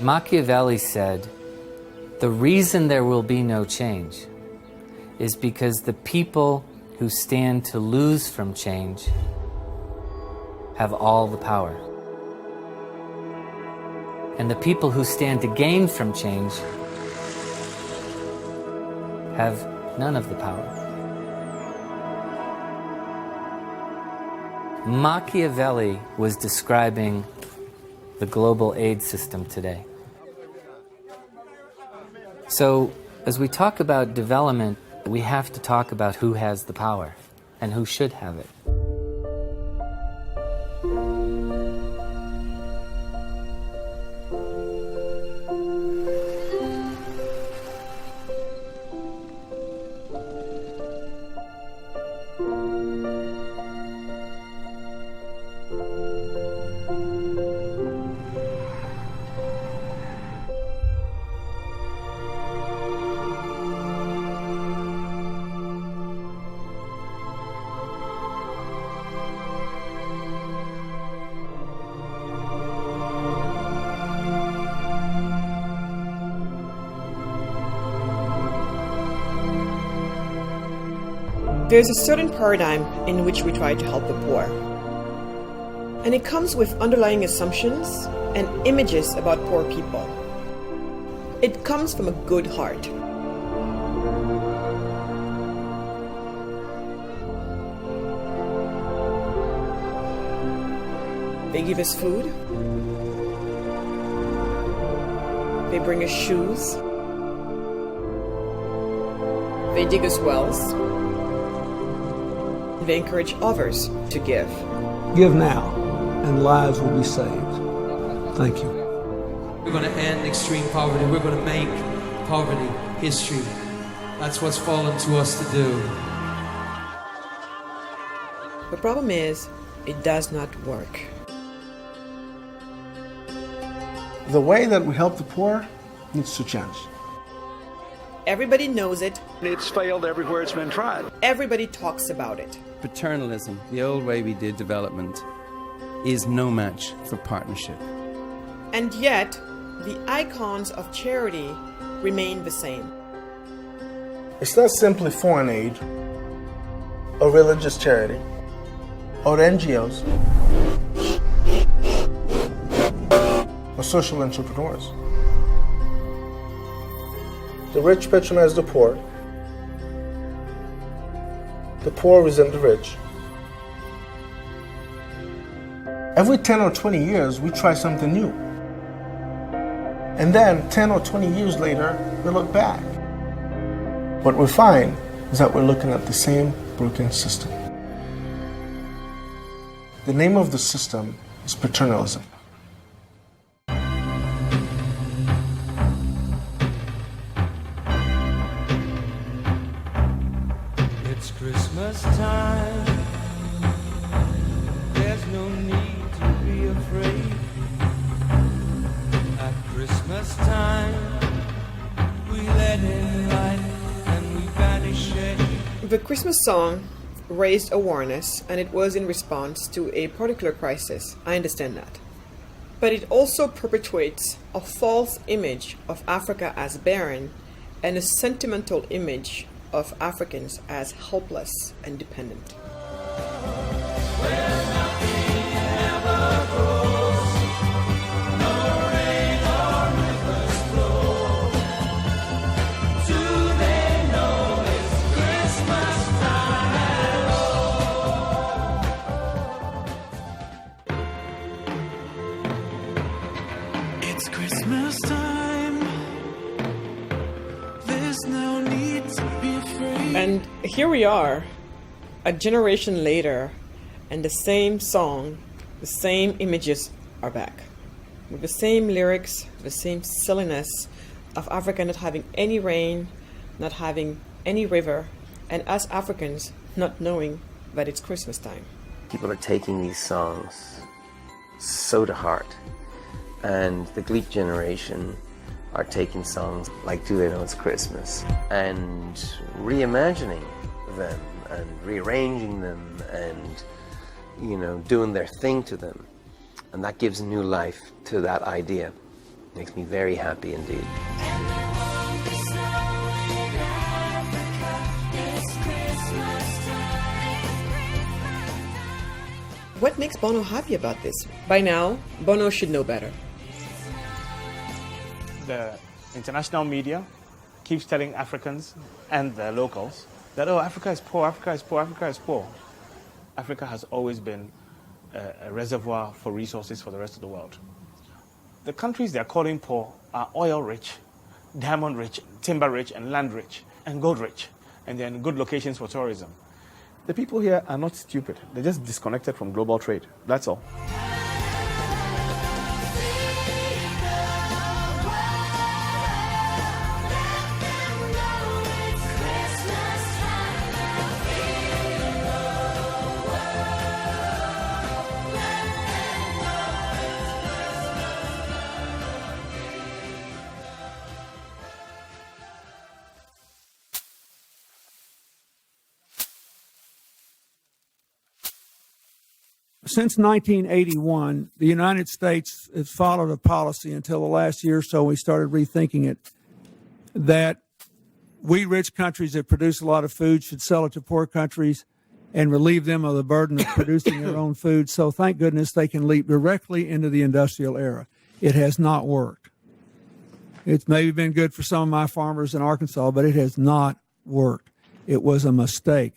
Machiavelli said, the reason there will be no change is because the people who stand to lose from change have all the power. And the people who stand to gain from change have none of the power. Machiavelli was describing the global aid system today. So, as we talk about development, we have to talk about who has the power and who should have it. There's a certain paradigm in which we try to help the poor. And it comes with underlying assumptions and images about poor people. It comes from a good heart. They give us food. They bring us shoes. They dig us wells. They encourage others to give. Give now, and lives will be saved. Thank you. We're going to end extreme poverty. We're going to make poverty history. That's what's fallen to us to do. The problem is, it does not work. The way that we help the poor needs to change. Everybody knows it. It's failed everywhere it's been tried. Everybody talks about it. Paternalism, the old way we did development, is no match for partnership. And yet, the icons of charity remain the same. It's not simply foreign aid, or religious charity, or NGOs, or social entrepreneurs. The rich patronize the poor resent the rich. Every 10 or 20 years, we try something new. And then 10 or 20 years later, we look back. What we find is that we're looking at the same broken system. The name of the system is paternalism. It's Christmas time. There's no need to be afraid. At Christmas time, we let in light and we banish shade. The Christmas song raised awareness, and it was in response to a particular crisis. I understand that. But it also perpetuates a false image of Africa as barren and a sentimental image of Africans as helpless and dependent. It's Christmas time. There's no need to be afraid. And here we are, a generation later, and the same song, the same images are back. With the same lyrics, the same silliness of Africa not having any rain, not having any river, and us Africans not knowing that it's Christmas time. People are taking these songs so to heart. And the Gleek generation are taking songs like Do They Know It's Christmas and reimagining them and rearranging them and, you know, doing their thing to them. And that gives new life to that idea. Makes me very happy indeed. What makes Bono happy about this? By now, Bono should know better. The international media keeps telling Africans and the locals that, oh, Africa is poor, Africa is poor, Africa is poor. Africa has always been a reservoir for resources for the rest of the world. The countries they're calling poor are oil rich, diamond rich, timber rich, and land rich, and gold rich, and they're in good locations for tourism. The people here are not stupid. They're just disconnected from global trade. That's all. Since 1981, the United States has followed a policy until the last year or so we started rethinking it, that we rich countries that produce a lot of food should sell it to poor countries and relieve them of the burden of producing their own food. So thank goodness they can leap directly into the industrial era. It has not worked. It's maybe been good for some of my farmers in Arkansas, but it has not worked. It was a mistake.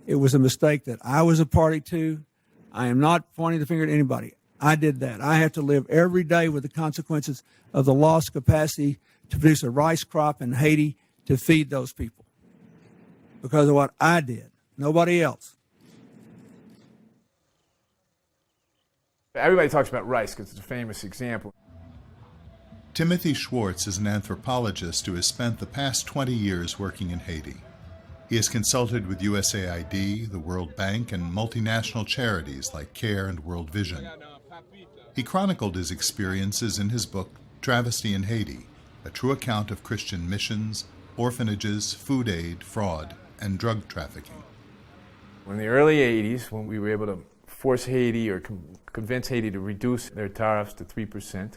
It was a mistake that I was a party to. I am not pointing the finger at anybody. I did that. I have to live every day with the consequences of the lost capacity to produce a rice crop in Haiti to feed those people because of what I did, nobody else. Everybody talks about rice because it's a famous example. Timothy Schwartz is an anthropologist who has spent the past 20 years working in Haiti. He has consulted with USAID, the World Bank, and multinational charities like CARE and World Vision. He chronicled his experiences in his book, Travesty in Haiti, a true account of Christian missions, orphanages, food aid, fraud, and drug trafficking. In the early 80s, when we were able to force Haiti or convince Haiti to reduce their tariffs to 3%,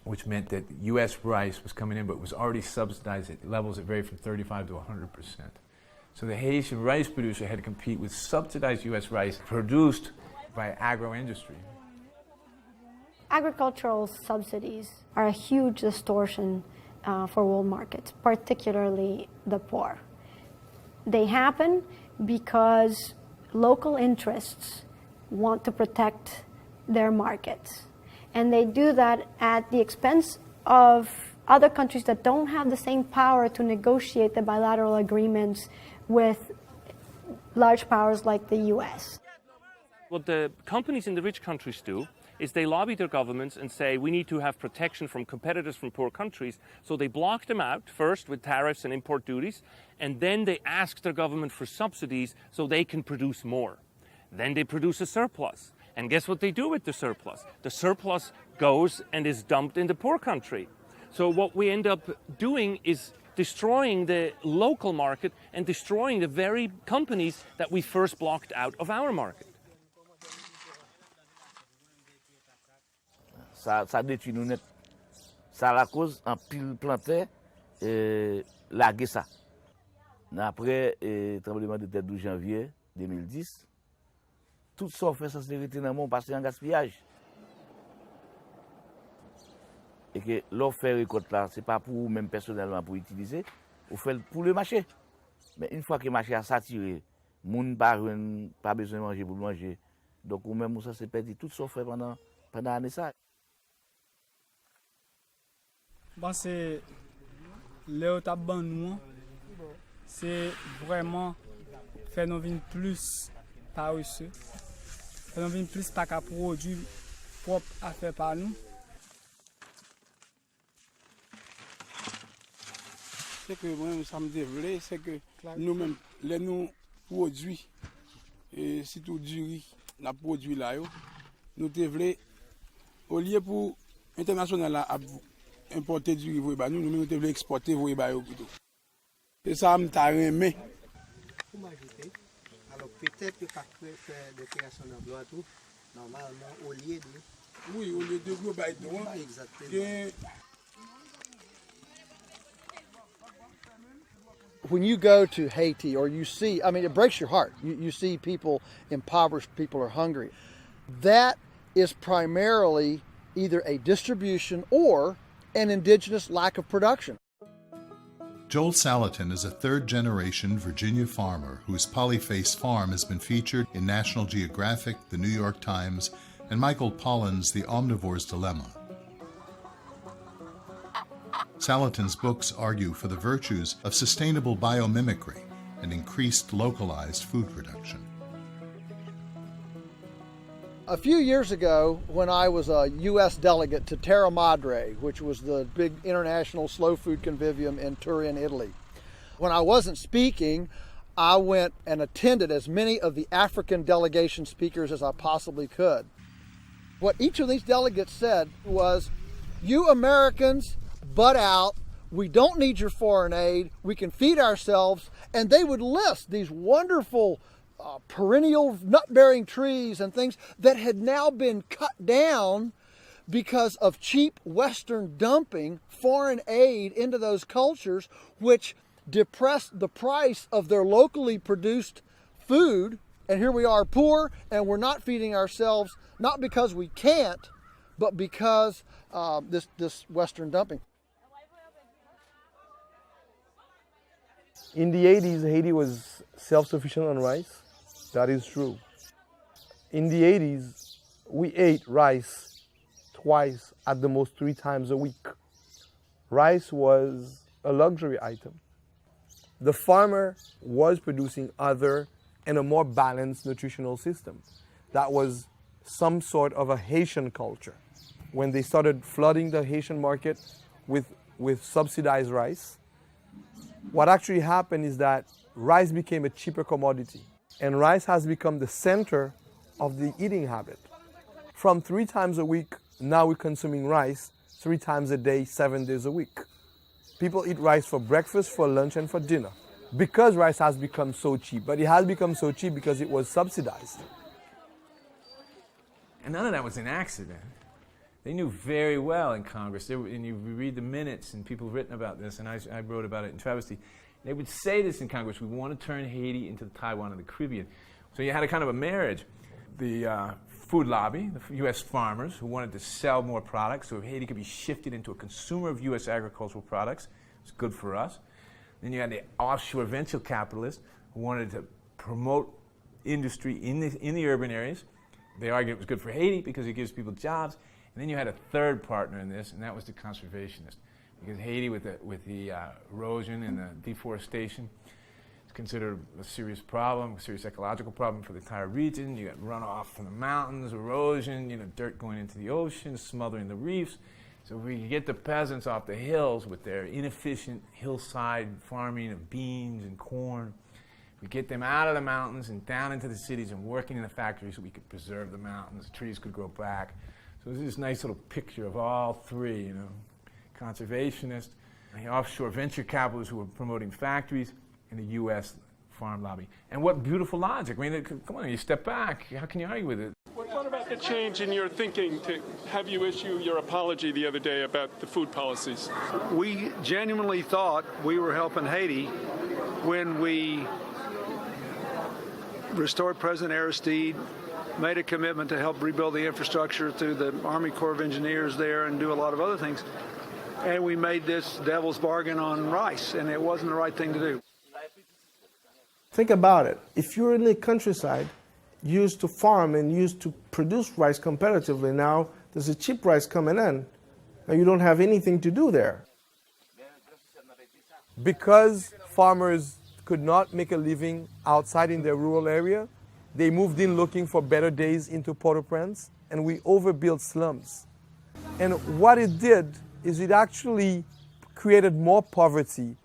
which meant that U.S. rice was coming in, but was already subsidized at levels that varied from 35 to 100%. So the Haitian rice producer had to compete with subsidized U.S. rice produced by agro-industry. Agricultural subsidies are a huge distortion for world markets, particularly the poor. They happen because local interests want to protect their markets. And they do that at the expense of other countries that don't have the same power to negotiate the bilateral agreements with large powers like the U.S. What the companies in the rich countries do is they lobby their governments and say we need to have protection from competitors from poor countries. So they block them out first with tariffs and import duties, and then they ask their government for subsidies so they can produce more. Then they produce a surplus. And guess what they do with the surplus? The surplus goes and is dumped in the poor country. So what we end up doing is destroying the local market and destroying the very companies that we first blocked out of our market. Ça détruit nous net. Ça la cause en pile planté laguer ça. Après tremblement de terre 12 janvier 2010, tout ça fait sincérité dans mon passé en gaspillage. Et que l'offre récolte là, c'est pas pour même personnellement pour utiliser, on fait pour le marché. Mais une fois que le marché a saturé, moun pas besoin de manger pour manger. Donc ou même ça c'est perdu tout ça fait pendant l'année ça. Bon c'est le taban nous c'est vraiment faire nous vinn plus paresseux. Faire nous vinn plus pas qu'à produire propre à faire par nous. C'est que moi, ça me développe, c'est que nous-mêmes, les nous produits, et surtout du riz, nous produit là, nous développons, au lieu pour international à importer du riz, nous devons exporter du riz. C'est ça, nous avons aimé. Alors peut-être que faire des créations d'emploi, tout, normalement, au lieu de Oui, au lieu de gros bay droit. Exactement. When you go to Haiti or you see, I mean, it breaks your heart. You see people impoverished, people are hungry. That is primarily either a distribution or an indigenous lack of production. Joel Salatin is a third-generation Virginia farmer whose polyface farm has been featured in National Geographic, The New York Times, and Michael Pollan's The Omnivore's Dilemma. Salatin's books argue for the virtues of sustainable biomimicry and increased localized food production. A few years ago, when I was a U.S. delegate to Terra Madre, which was the big international slow food convivium in Turin, Italy, when I wasn't speaking, I went and attended as many of the African delegation speakers as I possibly could. What each of these delegates said was, you Americans, butt out, we don't need your foreign aid, we can feed ourselves, and they would list these wonderful perennial nut-bearing trees and things that had now been cut down because of cheap Western dumping foreign aid into those cultures, which depressed the price of their locally produced food. And here we are poor, and we're not feeding ourselves, not because we can't, but because this Western dumping. In the 80s, Haiti was self-sufficient on rice. That is true. In the 80s, we ate rice twice, at the most 3 times a week. Rice was a luxury item. The farmer was producing other and a more balanced nutritional system. That was some sort of a Haitian culture. When they started flooding the Haitian market with subsidized rice, what actually happened is that rice became a cheaper commodity. And rice has become the center of the eating habit. From 3 times a week, now we're consuming rice 3 times a day, 7 days a week. People eat rice for breakfast, for lunch, and for dinner because rice has become so cheap. But it has become so cheap because it was subsidized. And none of that was an accident. They knew very well in Congress, and you read the minutes, and people have written about this, and I wrote about it in Travesty. They would say this in Congress, we want to turn Haiti into Taiwan of the Caribbean. So you had a kind of a marriage. The food lobby, the U.S. farmers who wanted to sell more products so Haiti could be shifted into a consumer of U.S. agricultural products. It's good for us. Then you had the offshore venture capitalists who wanted to promote industry in the urban areas. They argued it was good for Haiti because it gives people jobs. And then you had a third partner in this, and that was the conservationists. Because Haiti, with the erosion and the deforestation, is considered a serious problem, a serious ecological problem for the entire region. You got runoff from the mountains, erosion, dirt going into the ocean, smothering the reefs. So if we could get the peasants off the hills with their inefficient hillside farming of beans and corn, we get them out of the mountains and down into the cities and working in the factories so we could preserve the mountains, the trees could grow back. So there's this nice little picture of all three, conservationists, the offshore venture capitalists who were promoting factories, and the U.S. farm lobby. And what beautiful logic. I mean, come on, you step back. How can you argue with it? What about the change in your thinking to have you issue your apology the other day about the food policies? We genuinely thought we were helping Haiti when we restored President Aristide, made a commitment to help rebuild the infrastructure through the Army Corps of Engineers there and do a lot of other things. And we made this devil's bargain on rice, and it wasn't the right thing to do. Think about it. If you're in the countryside, used to farm and used to produce rice competitively, now there's a cheap rice coming in, and you don't have anything to do there. Because farmers could not make a living outside in their rural area, they moved in looking for better days into Port-au-Prince, and we overbuilt slums. And what it did is it actually created more poverty.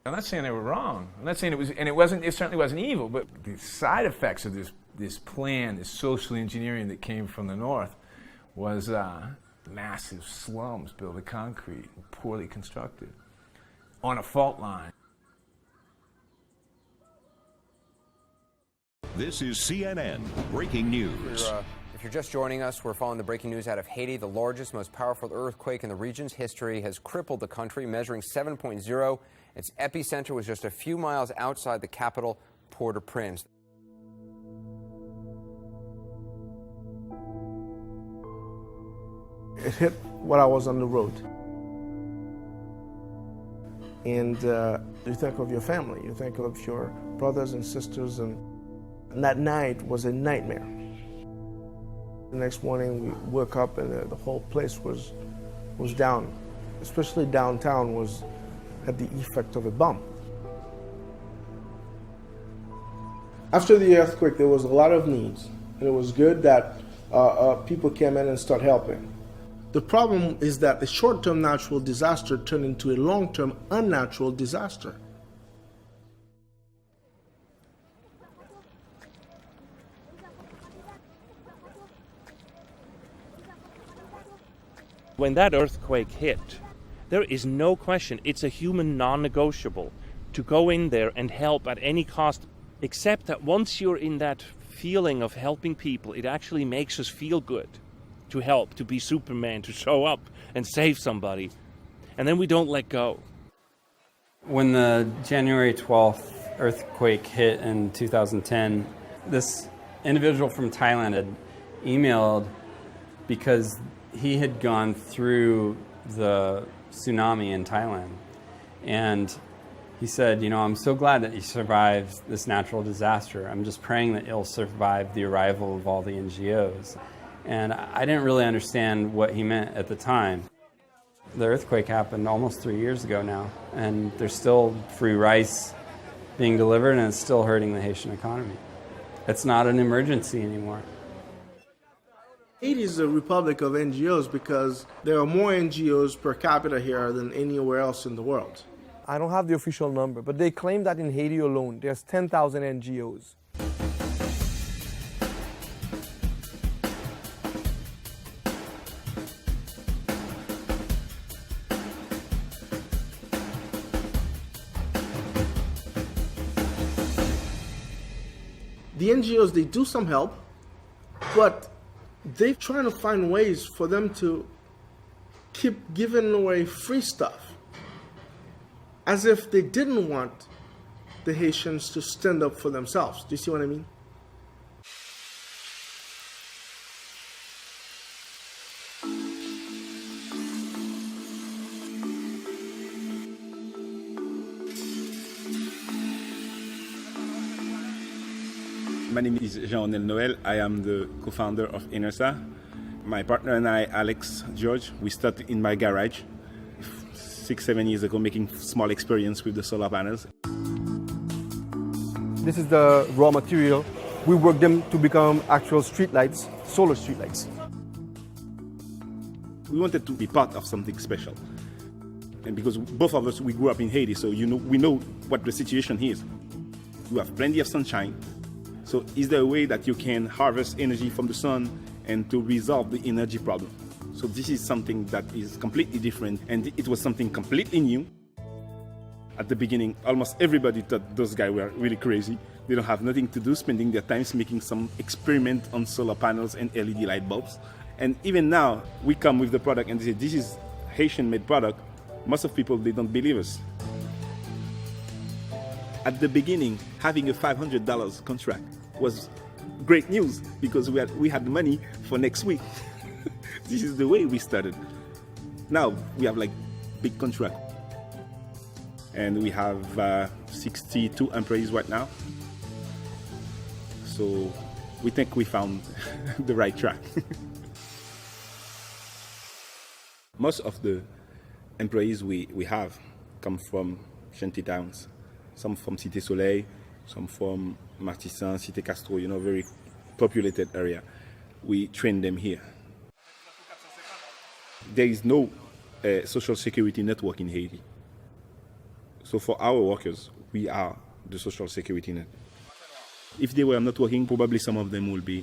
I'm not saying they were wrong. I'm not saying it was, and it certainly wasn't evil, but the side effects of this plan, this social engineering that came from the north, was massive slums built of concrete, poorly constructed, on a fault line. This is CNN Breaking News. If you're just joining us, we're following the breaking news out of Haiti. The largest, most powerful earthquake in the region's history has crippled the country, measuring 7.0. Its epicenter was just a few miles outside the capital, Port-au-Prince. It hit while I was on the road. And you think of your family, you think of your brothers and sisters, and that night was a nightmare. The next morning we woke up and the whole place was down. Especially downtown had the effect of a bomb. After the earthquake, there was a lot of needs, and it was good that people came in and started helping. The problem is that the short-term natural disaster turned into a long-term unnatural disaster. When that earthquake hit, there is no question it's a human non-negotiable to go in there and help at any cost, except that once you're in that feeling of helping people, it actually makes us feel good to help, to be Superman, to show up and save somebody. And then we don't let go. When the January 12th earthquake hit in 2010, this individual from Thailand had emailed because he had gone through the tsunami in Thailand. And he said, I'm so glad that you survived this natural disaster. I'm just praying that you'll survive the arrival of all the NGOs. And I didn't really understand what he meant at the time. The earthquake happened almost 3 years ago now, and there's still free rice being delivered, and it's still hurting the Haitian economy. It's not an emergency anymore. Haiti is a republic of NGOs because there are more NGOs per capita here than anywhere else in the world. I don't have the official number, but they claim that in Haiti alone, there's 10,000 NGOs. The NGOs, they do some help, but they're trying to find ways for them to keep giving away free stuff, as if they didn't want the Haitians to stand up for themselves. Do you see what I mean? My name is Jean-Onel Noel. I am the co-founder of INERSA. My partner and I, Alex George, we started in my garage 6-7 years ago, making small experience with the solar panels. This is the raw material. We work them to become actual streetlights, solar streetlights. We wanted to be part of something special. And because both of us, we grew up in Haiti, so we know what the situation is. We have plenty of sunshine. So is there a way that you can harvest energy from the sun and to resolve the energy problem? So this is something that is completely different, and it was something completely new. At the beginning, almost everybody thought those guys were really crazy. They don't have nothing to do, spending their time making some experiment on solar panels and LED light bulbs. And even now, we come with the product and they say, this is Haitian-made product. Most of people, they don't believe us. At the beginning, having a $500 contract was great news because we had money for next week. This is the way we started. Now we have like big contract. And we have 62 employees right now. So we think we found the right track. Most of the employees we have come from shanty towns. Some from Cité Soleil, some from Martissan, Cité Castro, very populated area. We train them here. There is no social security network in Haiti. So for our workers, we are the social security net. If they were not working, probably some of them will be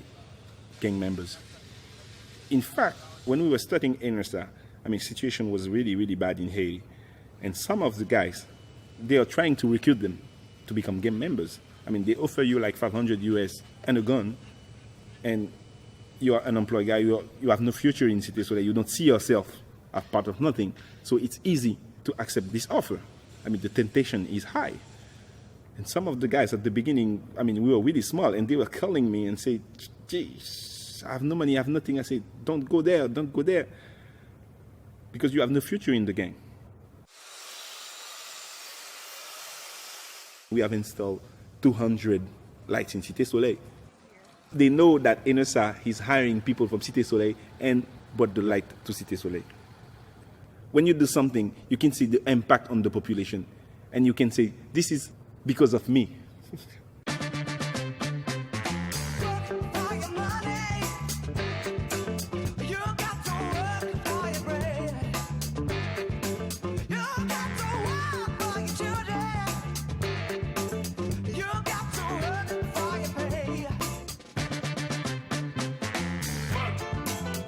gang members. In fact, when we were starting INERSA, situation was really, really bad in Haiti. And some of the guys, they are trying to recruit them to become gang members. I mean, they offer you like 500 US and a gun, and you are an unemployed guy, you have no future in Cité Soleil, you don't see yourself as part of nothing. So it's easy to accept this offer. I mean, the temptation is high. And some of the guys at the beginning, I mean, we were really small, and they were calling me and say, geez, I have no money, I have nothing. I say, don't go there, because you have no future in the gang. We have installed 200 lights in Cité Soleil. They know that NSA is hiring people from Cité Soleil and brought the light to Cité Soleil. When you do something, you can see the impact on the population, and you can say, this is because of me.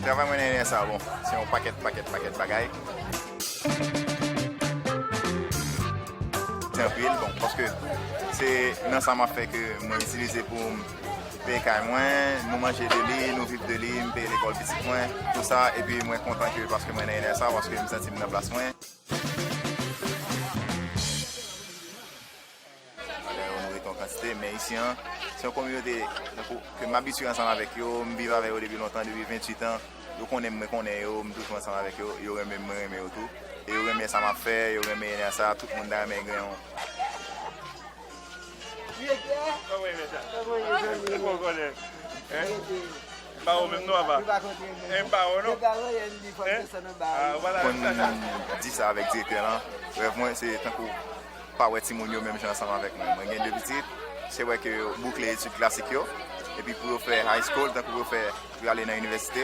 Travail moi dans ça bon, c'est un paquet de bagailles. C'est un pile bon parce que c'est dans ça m'a fait que moi utiliser pour payer quand moi, nous manger de lit, nous vivre de lit, me payer l'école petit moins, tout ça et puis moi content que parce que moi dans ça parce que me sentir dans place moins. Mais ici, c'est une communauté que m'habitue ensemble avec eux, je vis avec eux depuis longtemps, depuis 28 ans. Donc on aime, je connais eux, je touche ensemble avec eux, ils aiment tout. Et ils aiment ça m'a fait, ils aiment ça, tout le monde a aimé. On dit ça avec le directeur, vraiment c'est tant que pas ouais Timonio même ensemble avec moi. Moi j'ai deux petites, c'est vrai que boucler études classiques et puis pour faire high school, pour aller dans l'université,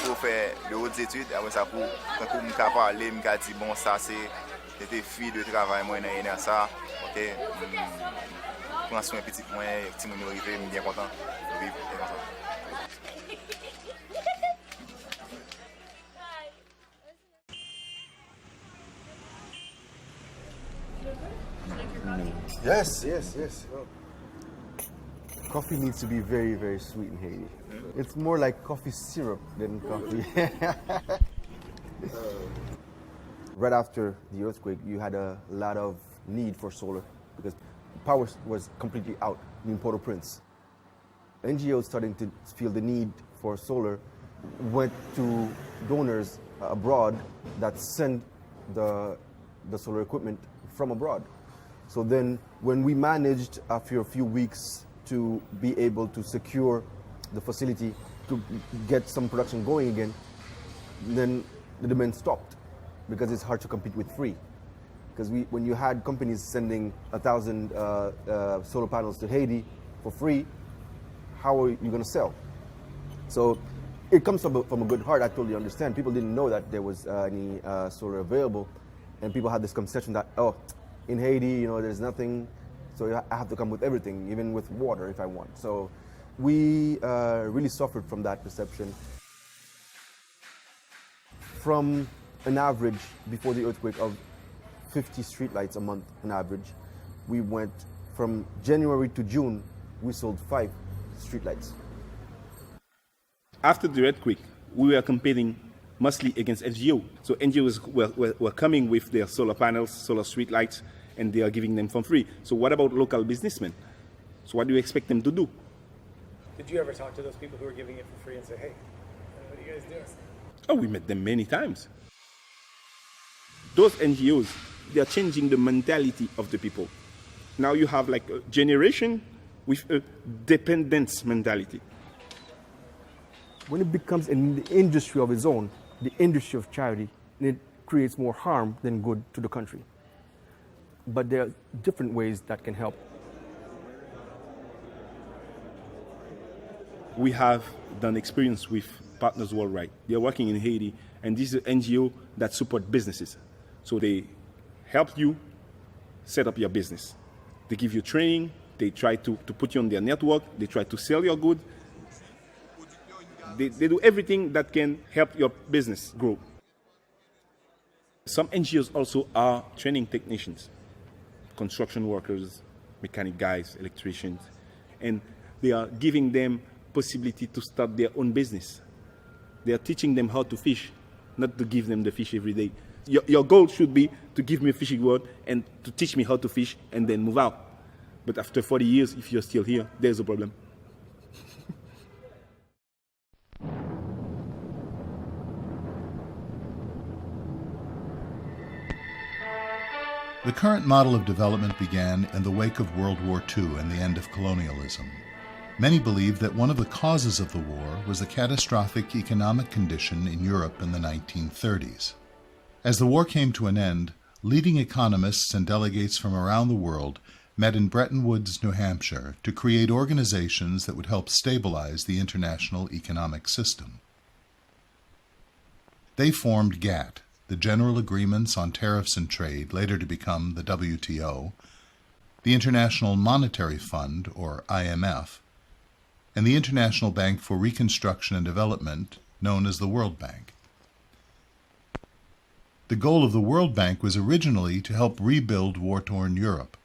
pour faire de hautes études, après ça pour quand me parler, me dire bon ça c'était fille de travail moi dans ça. OK. Prends soin petit moi Timonio arrivé, me bien content de vivre comme ça. Yes. Coffee needs to be very, very sweet in Haiti. It's more like coffee syrup than coffee. Right after the earthquake, you had a lot of need for solar because power was completely out in Port-au-Prince. NGOs starting to feel the need for solar went to donors abroad that sent the solar equipment from abroad. So then when we managed after a few weeks to be able to secure the facility to get some production going again, then the demand stopped because it's hard to compete with free. Because when you had companies sending 1,000 solar panels to Haiti for free, how are you going to sell? So it comes from a good heart. I totally understand. People didn't know that there was any solar available, and people had this conception that, oh, in Haiti, there's nothing, so I have to come with everything, even with water if I want. So we really suffered from that perception. From an average before the earthquake of 50 streetlights a month on average, we went from January to June, we sold 5 streetlights. After the earthquake, we were competing mostly against NGO. So NGOs were coming with their solar panels, solar street lights, and they are giving them for free. So what about local businessmen? So what do you expect them to do? Did you ever talk to those people who were giving it for free and say, hey, what are you guys doing? Oh, we met them many times. Those NGOs, they are changing the mentality of the people. Now you have like a generation with a dependence mentality. When it becomes an industry of its own, the industry of charity, it creates more harm than good to the country. But there are different ways that can help. We have done experience with Partners Worldwide. They are working in Haiti, and this is an NGO that support businesses. So they help you set up your business. They give you training, they try to put you on their network, they try to sell your good. They do everything that can help your business grow. Some NGOs also are training technicians, construction workers, mechanic guys, electricians, and they are giving them possibility to start their own business. They are teaching them how to fish, not to give them the fish every day. Your goal should be to give me a fishing rod and to teach me how to fish and then move out. But after 40 years, if you're still here, there's a problem. The current model of development began in the wake of World War II and the end of colonialism. Many believe that one of the causes of the war was the catastrophic economic condition in Europe in the 1930s. As the war came to an end, leading economists and delegates from around the world met in Bretton Woods, New Hampshire, to create organizations that would help stabilize the international economic system. They formed GATT, the General Agreements on Tariffs and Trade, later to become the WTO, the International Monetary Fund, or IMF, and the International Bank for Reconstruction and Development, known as the World Bank. The goal of the World Bank was originally to help rebuild war-torn Europe,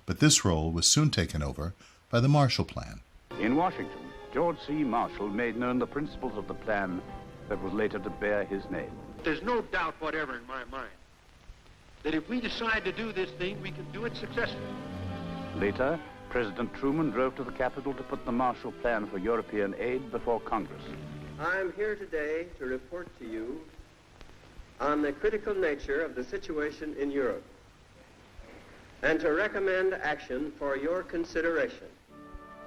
but this role was soon taken over by the Marshall Plan. In Washington, George C. Marshall made known the principles of the plan that was later to bear his name. There's no doubt whatever in my mind that if we decide to do this thing, we can do it successfully. Later, President Truman drove to the Capitol to put the Marshall Plan for European aid before Congress. I'm here today to report to you on the critical nature of the situation in Europe and to recommend action for your consideration.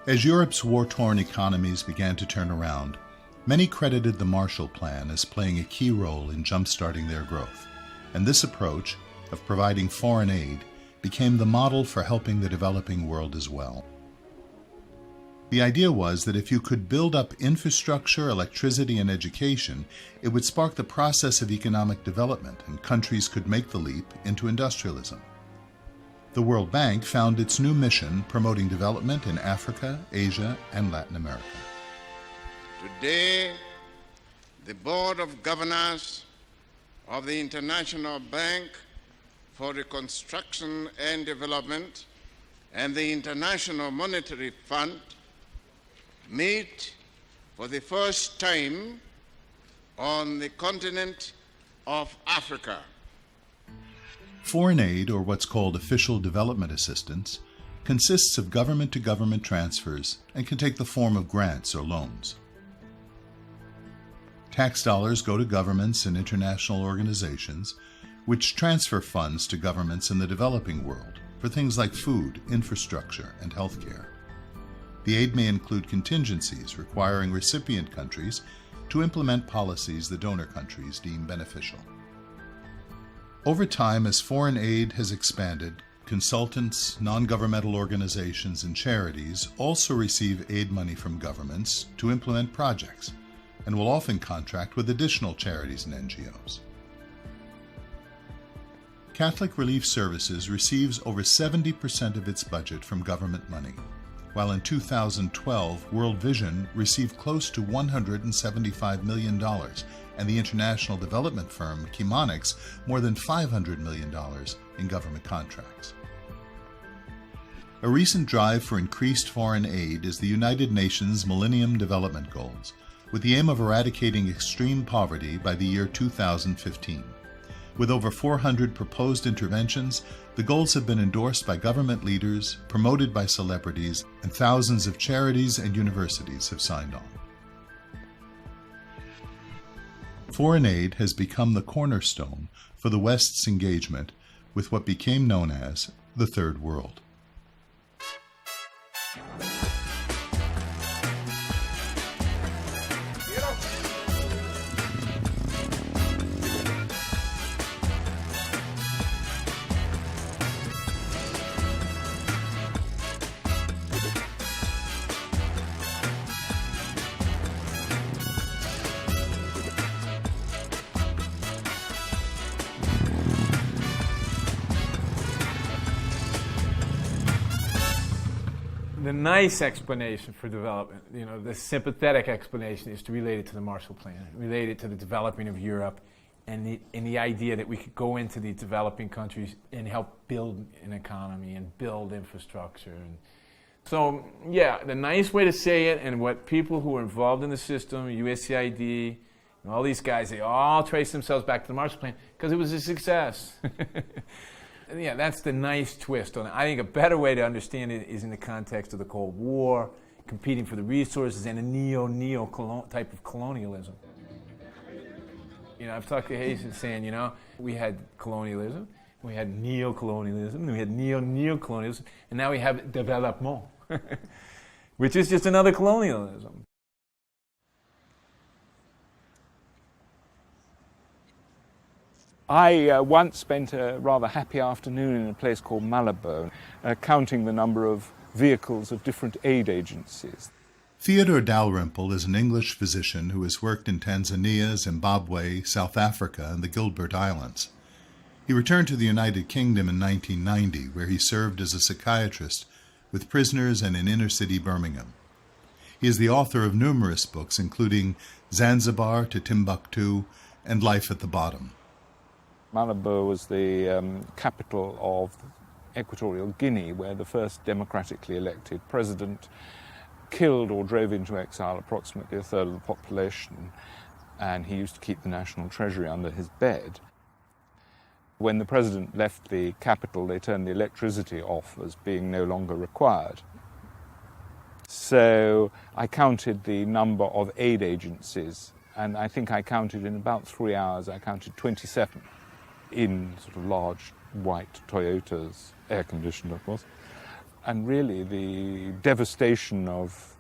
As Europe's war-torn economies began to turn around, many credited the Marshall Plan as playing a key role in jump-starting their growth, and this approach of providing foreign aid became the model for helping the developing world as well. The idea was that if you could build up infrastructure, electricity, and education, it would spark the process of economic development, and countries could make the leap into industrialism. The World Bank found its new mission promoting development in Africa, Asia, and Latin America. Today, the Board of Governors of the International Bank for Reconstruction and Development and the International Monetary Fund meet for the first time on the continent of Africa. Foreign aid, or what's called official development assistance, consists of government-to-government transfers and can take the form of grants or loans. Tax dollars go to governments and international organizations, which transfer funds to governments in the developing world for things like food, infrastructure, and healthcare. The aid may include contingencies requiring recipient countries to implement policies the donor countries deem beneficial. Over time, as foreign aid has expanded, consultants, non-governmental organizations, and charities also receive aid money from governments to implement projects, and will often contract with additional charities and NGOs. Catholic Relief Services receives over 70% of its budget from government money, while in 2012, World Vision received close to $175 million, and the international development firm Chemonics more than $500 million in government contracts. A recent drive for increased foreign aid is the United Nations Millennium Development Goals, with the aim of eradicating extreme poverty by the year 2015. With over 400 proposed interventions, the goals have been endorsed by government leaders, promoted by celebrities, and thousands of charities and universities have signed on. Foreign aid has become the cornerstone for the West's engagement with what became known as the Third World. The nice explanation for development, the sympathetic explanation is to relate it to the Marshall Plan, relate it to the developing of Europe and the idea that we could go into the developing countries and help build an economy and build infrastructure. And so, yeah, the nice way to say it, and what people who are involved in the system, USAID, and all these guys, they all trace themselves back to the Marshall Plan because it was a success. And yeah, that's the nice twist on it. I think a better way to understand it is in the context of the Cold War, competing for the resources, and a neo type of colonialism. You know, I've talked to Haitians saying, you know, we had colonialism, we had neo-colonialism, we had neo-colonialism, and now we have développement, which is just another colonialism. I once spent a rather happy afternoon in a place called Malabo, counting the number of vehicles of different aid agencies. Theodore Dalrymple is an English physician who has worked in Tanzania, Zimbabwe, South Africa, and the Gilbert Islands. He returned to the United Kingdom in 1990, where he served as a psychiatrist with prisoners and in inner-city Birmingham. He is the author of numerous books, including Zanzibar to Timbuktu and Life at the Bottom. Malabo was the capital of Equatorial Guinea, where the first democratically elected president killed or drove into exile approximately a third of the population, and he used to keep the national treasury under his bed. When the president left the capital, they turned the electricity off as being no longer required. So I counted the number of aid agencies, and I think I counted in about 3 hours, I counted 27 in sort of large white Toyotas, air-conditioned of course. And really the devastation of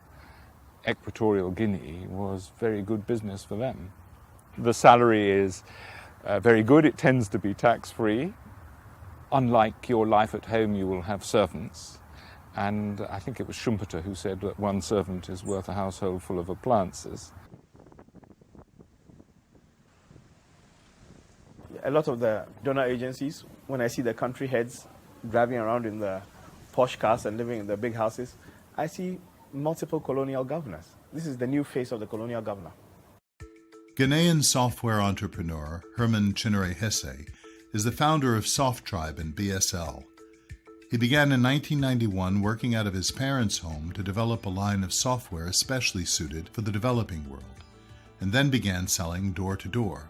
Equatorial Guinea was very good business for them. The salary is very good. It tends to be tax-free. Unlike your life at home, you will have servants. And I think it was Schumpeter who said that one servant is worth a household full of appliances. A lot of the donor agencies, when I see the country heads driving around in the posh cars and living in the big houses, I see multiple colonial governors. This is the new face of the colonial governor. Ghanaian software entrepreneur Herman Chinere Hesse is the founder of SoftTribe and BSL. He began in 1991 working out of his parents' home to develop a line of software especially suited for the developing world, and then began selling door-to-door.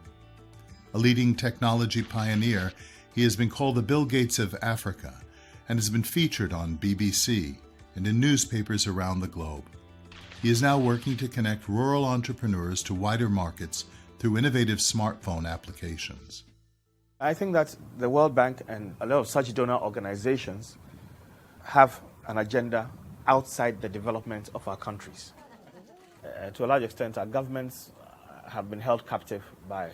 A leading technology pioneer, he has been called the Bill Gates of Africa and has been featured on BBC and in newspapers around the globe. He is now working to connect rural entrepreneurs to wider markets through innovative smartphone applications. I think that the World Bank and a lot of such donor organizations have an agenda outside the development of our countries. To a large extent, our governments have been held captive by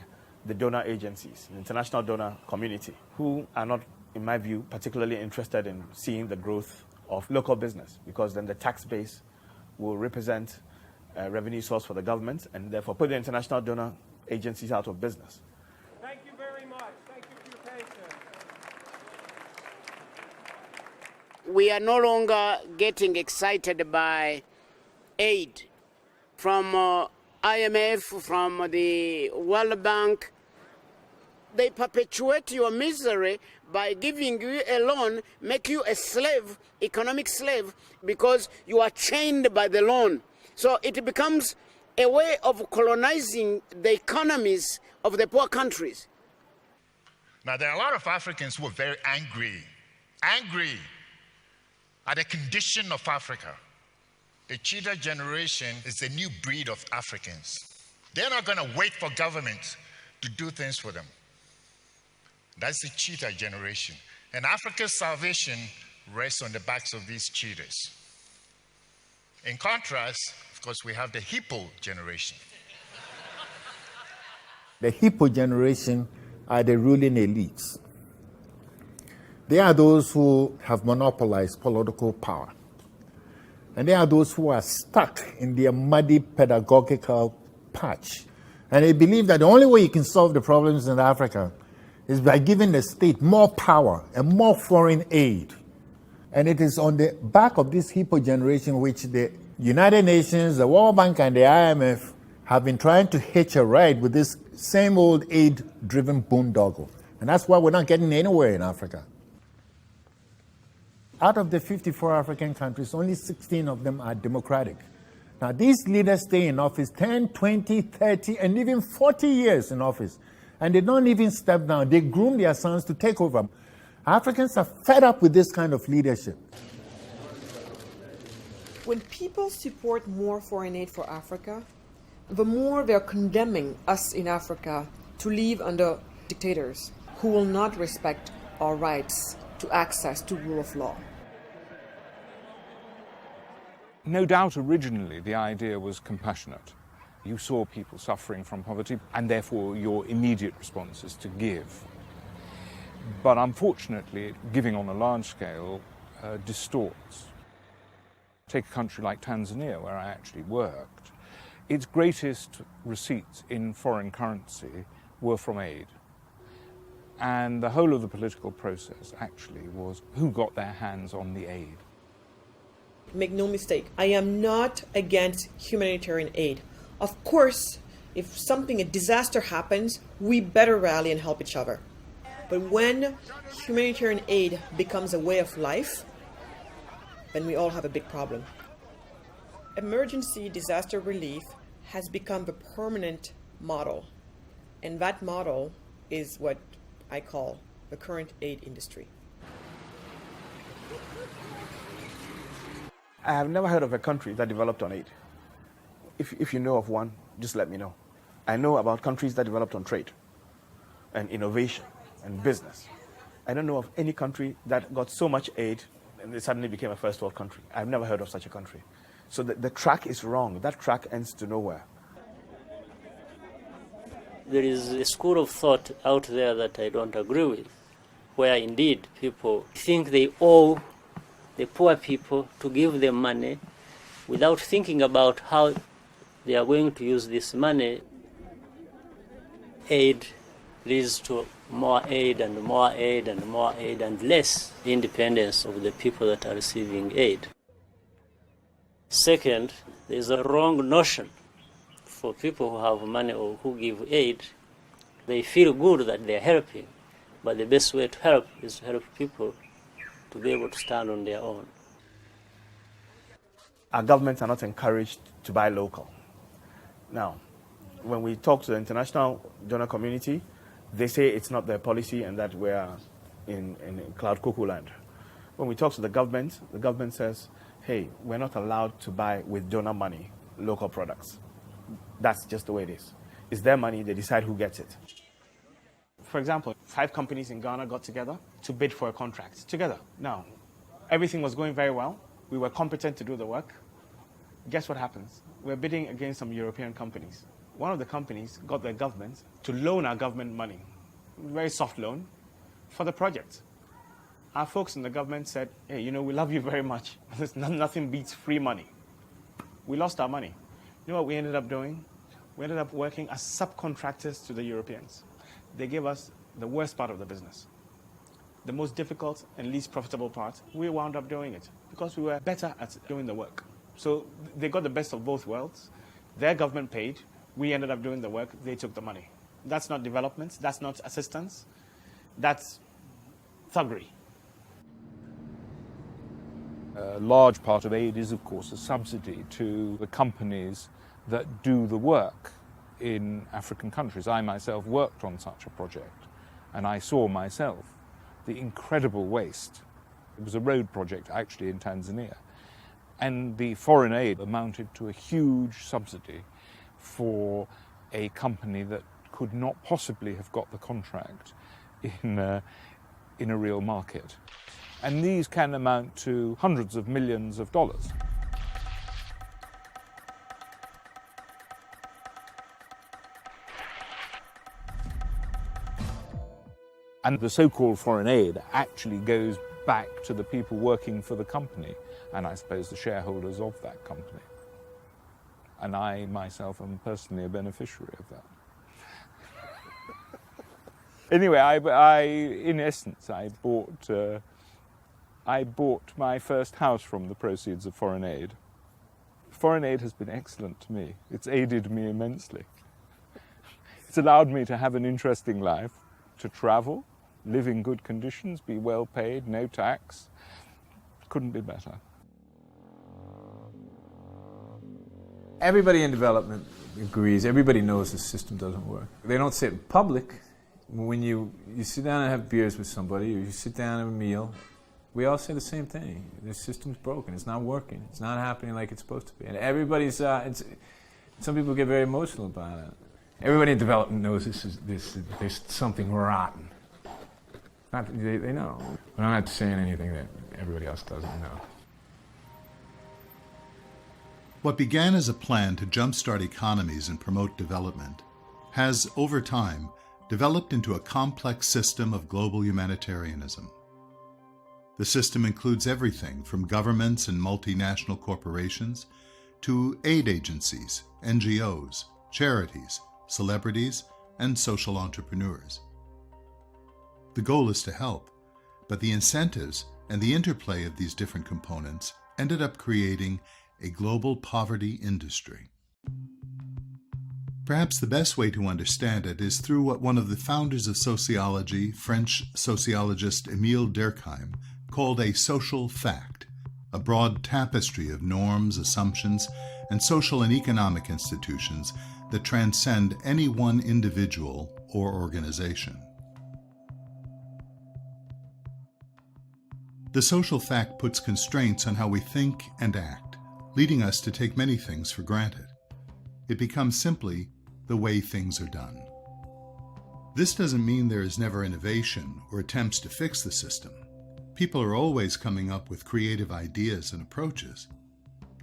the donor agencies, the international donor community, who are not, in my view, particularly interested in seeing the growth of local business, because then the tax base will represent a revenue source for the government and therefore put the international donor agencies out of business. Thank you very much. Thank you for your patience. We are no longer getting excited by aid from IMF, from the World Bank. They perpetuate your misery by giving you a loan, make you a slave, economic slave, because you are chained by the loan. So it becomes a way of colonizing the economies of the poor countries. Now, there are a lot of Africans who are very angry at the condition of Africa. The cheetah generation is the new breed of Africans. They're not going to wait for government to do things for them. That's the cheetah generation. And Africa's salvation rests on the backs of these cheetahs. In contrast, of course, we have the hippo generation. The hippo generation are the ruling elites. They are those who have monopolized political power. And they are those who are stuck in their muddy pedagogical patch. And they believe that the only way you can solve the problems in Africa is by giving the state more power and more foreign aid. And it is on the back of this hippo generation which the United Nations, the World Bank, and the IMF have been trying to hitch a ride with this same old aid-driven boondoggle. And that's why we're not getting anywhere in Africa. Out of the 54 African countries, only 16 of them are democratic. Now, these leaders stay in office 10, 20, 30, and even 40 years in office. And they don't even step down. They groom their sons to take over. Africans are fed up with this kind of leadership. When people support more foreign aid for Africa, the more they're condemning us in Africa to live under dictators who will not respect our rights to access to rule of law. No doubt originally the idea was compassionate. You saw people suffering from poverty, and therefore your immediate response is to give. But unfortunately, giving on a large scale distorts. Take a country like Tanzania, where I actually worked. Its greatest receipts in foreign currency were from aid. And the whole of the political process actually was who got their hands on the aid. Make no mistake, I am not against humanitarian aid. Of course, if a disaster happens, we better rally and help each other. But when humanitarian aid becomes a way of life, then we all have a big problem. Emergency disaster relief has become the permanent model, and that model is what I call the current aid industry. I have never heard of a country that developed on aid. If you know of one, just let me know. I know about countries that developed on trade and innovation and business. I don't know of any country that got so much aid and it suddenly became a first world country. I've never heard of such a country. So the track is wrong. That track ends to nowhere. There is a school of thought out there that I don't agree with, where indeed people think they owe the poor people to give them money without thinking about how they are going to use this money. Aid leads to more aid and more aid and more aid and less independence of the people that are receiving aid. Second, there is a wrong notion for people who have money or who give aid. They feel good that they are helping, but the best way to help is to help people to be able to stand on their own. Our governments are not encouraged to buy local. Now, when we talk to the international donor community, they say it's not their policy and that we're in cloud cuckoo land. When we talk to the government says, hey, we're not allowed to buy with donor money local products. That's just the way it is. It's their money, they decide who gets it. For example, 5 companies in Ghana got together to bid for a contract together. Now, everything was going very well. We were competent to do the work. Guess what happens? We're bidding against some European companies. One of the companies got their government to loan our government money, very soft loan, for the project. Our folks in the government said, hey, you know, we love you very much. Nothing beats free money. We lost our money. You know what we ended up doing? We ended up working as subcontractors to the Europeans. They gave us the worst part of the business. The most difficult and least profitable part, we wound up doing it because we were better at doing the work. So they got the best of both worlds. Their government paid. We ended up doing the work. They took the money. That's not development. That's not assistance. That's thuggery. A large part of aid is, of course, a subsidy to the companies that do the work in African countries. I myself worked on such a project, and I saw myself the incredible waste. It was a road project, actually, in Tanzania. And the foreign aid amounted to a huge subsidy for a company that could not possibly have got the contract in a real market. And these can amount to hundreds of millions of dollars. And the so-called foreign aid actually goes back to the people working for the company, and I suppose the shareholders of that company. And I myself am personally a beneficiary of that. Anyway, in essence, I bought my first house from the proceeds of foreign aid Foreign aid has been excellent to me. It's aided me immensely. It's allowed me to have an interesting life, to travel, live in good conditions, be well paid, no tax. Couldn't be better. Everybody in development agrees, everybody knows the system doesn't work. They don't say it in public. When you sit down and have beers with somebody, or you sit down and have a meal, we all say the same thing. The system's broken, it's not working, it's not happening like it's supposed to be. And everybody's, some people get very emotional about it. Everybody in development knows there's something rotten. They know. But I'm not saying anything that everybody else doesn't know. What began as a plan to jumpstart economies and promote development has, over time, developed into a complex system of global humanitarianism. The system includes everything from governments and multinational corporations to aid agencies, NGOs, charities, celebrities, and social entrepreneurs. The goal is to help, but the incentives and the interplay of these different components ended up creating a global poverty industry. Perhaps the best way to understand it is through what one of the founders of sociology, French sociologist Émile Durkheim, called a social fact, a broad tapestry of norms, assumptions, and social and economic institutions that transcend any one individual or organization. The social fact puts constraints on how we think and act, leading us to take many things for granted. It becomes simply the way things are done. This doesn't mean there is never innovation or attempts to fix the system. People are always coming up with creative ideas and approaches.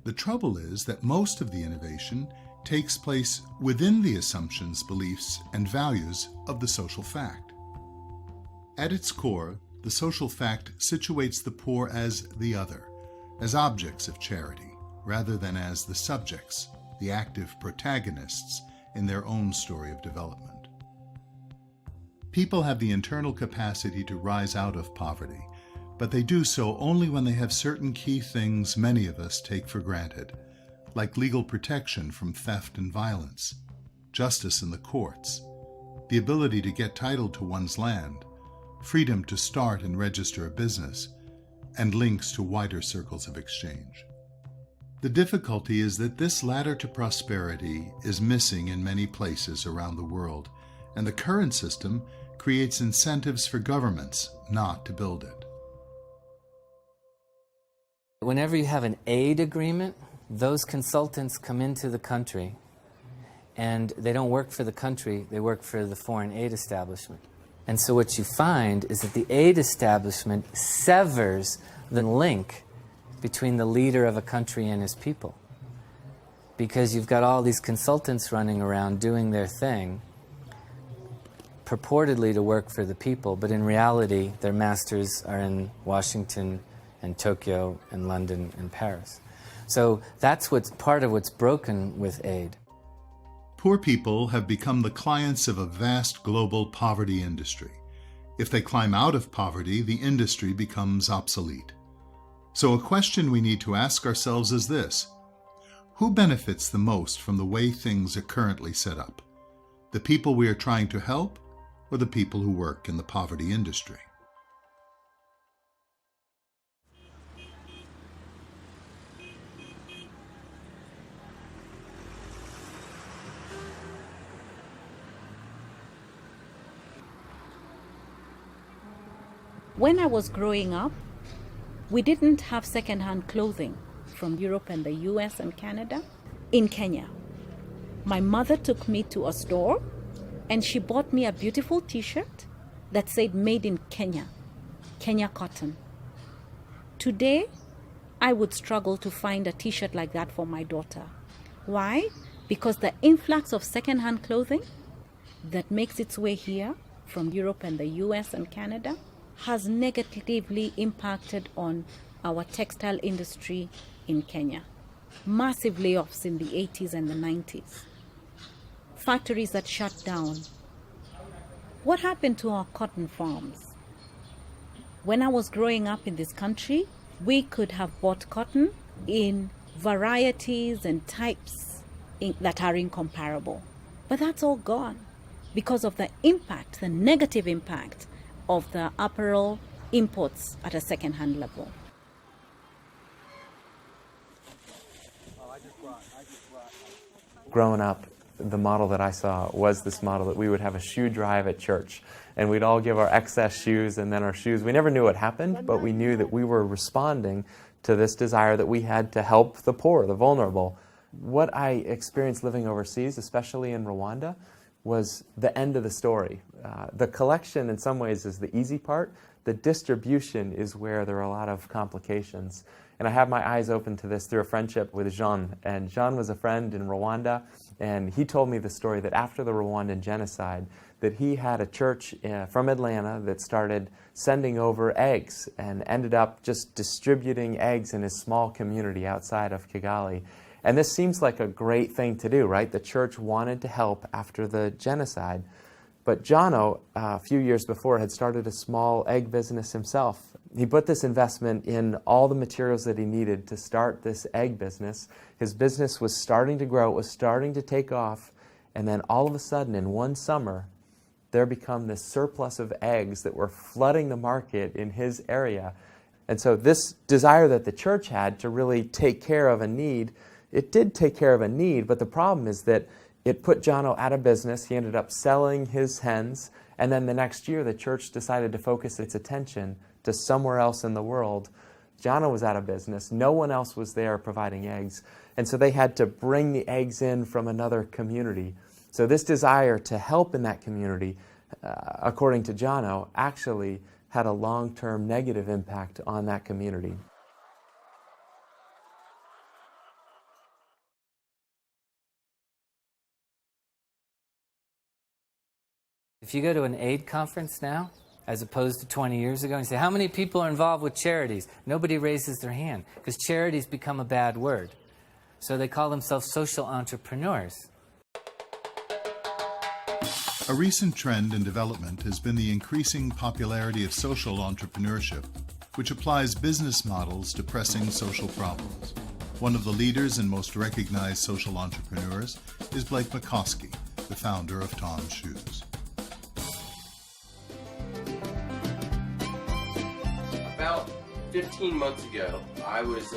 The trouble is that most of the innovation takes place within the assumptions, beliefs, and values of the social fact. At its core, the social fact situates the poor as the other, as objects of charity, rather than as the subjects, the active protagonists in their own story of development. People have the internal capacity to rise out of poverty, but they do so only when they have certain key things many of us take for granted, like legal protection from theft and violence, justice in the courts, the ability to get title to one's land, freedom to start and register a business, and links to wider circles of exchange. The difficulty is that this ladder to prosperity is missing in many places around the world, and the current system creates incentives for governments not to build it. Whenever you have an aid agreement, those consultants come into the country and they don't work for the country, they work for the foreign aid establishment. And so what you find is that the aid establishment severs the link between the leader of a country and his people. Because you've got all these consultants running around doing their thing, purportedly to work for the people, but in reality their masters are in Washington and Tokyo and London and Paris. So that's what's part of what's broken with aid. Poor people have become the clients of a vast global poverty industry. If they climb out of poverty, the industry becomes obsolete. So a question we need to ask ourselves is this: who benefits the most from the way things are currently set up? The people we are trying to help, or the people who work in the poverty industry? When I was growing up, we didn't have second-hand clothing from Europe and the US and Canada in Kenya. My mother took me to a store and she bought me a beautiful t-shirt that said made in Kenya, Kenya cotton. Today, I would struggle to find a t-shirt like that for my daughter. Why? Because the influx of second-hand clothing that makes its way here from Europe and the US and Canada has negatively impacted on our textile industry in Kenya. Massive layoffs in the 80s and the 90s. Factories that shut down. What happened to our cotton farms? When I was growing up in this country, we could have bought cotton in varieties and types that are incomparable. But that's all gone because of the impact, the negative impact of the apparel imports at a second-hand level. Growing up, the model that I saw was this model that we would have a shoe drive at church, and we'd all give our excess shoes and then our shoes. We never knew what happened, but we knew that we were responding to this desire that we had to help the poor, the vulnerable. What I experienced living overseas, especially in Rwanda, was the end of the story. The collection in some ways is the easy part. The distribution is where there are a lot of complications. And I have my eyes open to this through a friendship with Jean. And Jean was a friend in Rwanda, and he told me the story that after the Rwandan genocide, that he had a church from Atlanta that started sending over eggs and ended up just distributing eggs in his small community outside of Kigali. And this seems like a great thing to do, right? The church wanted to help after the genocide. But Jono, a few years before, had started a small egg business himself. He put this investment in all the materials that he needed to start this egg business. His business was starting to grow, it was starting to take off, and then all of a sudden, in one summer, there became this surplus of eggs that were flooding the market in his area. And so this desire that the church had to really take care of a need, it did take care of a need, but the problem is that it put Jono out of business. He ended up selling his hens, and then the next year the church decided to focus its attention to somewhere else in the world. Jono was out of business. No one else was there providing eggs, and so they had to bring the eggs in from another community. So this desire to help in that community, according to Jono, actually had a long-term negative impact on that community. If you go to an aid conference now, as opposed to 20 years ago, and you say, how many people are involved with charities? Nobody raises their hand, because charities become a bad word. So they call themselves social entrepreneurs. A recent trend in development has been the increasing popularity of social entrepreneurship, which applies business models to pressing social problems. One of the leaders and most recognized social entrepreneurs is Blake McCoskey, the founder of Tom's Shoes. About 15 months ago, I was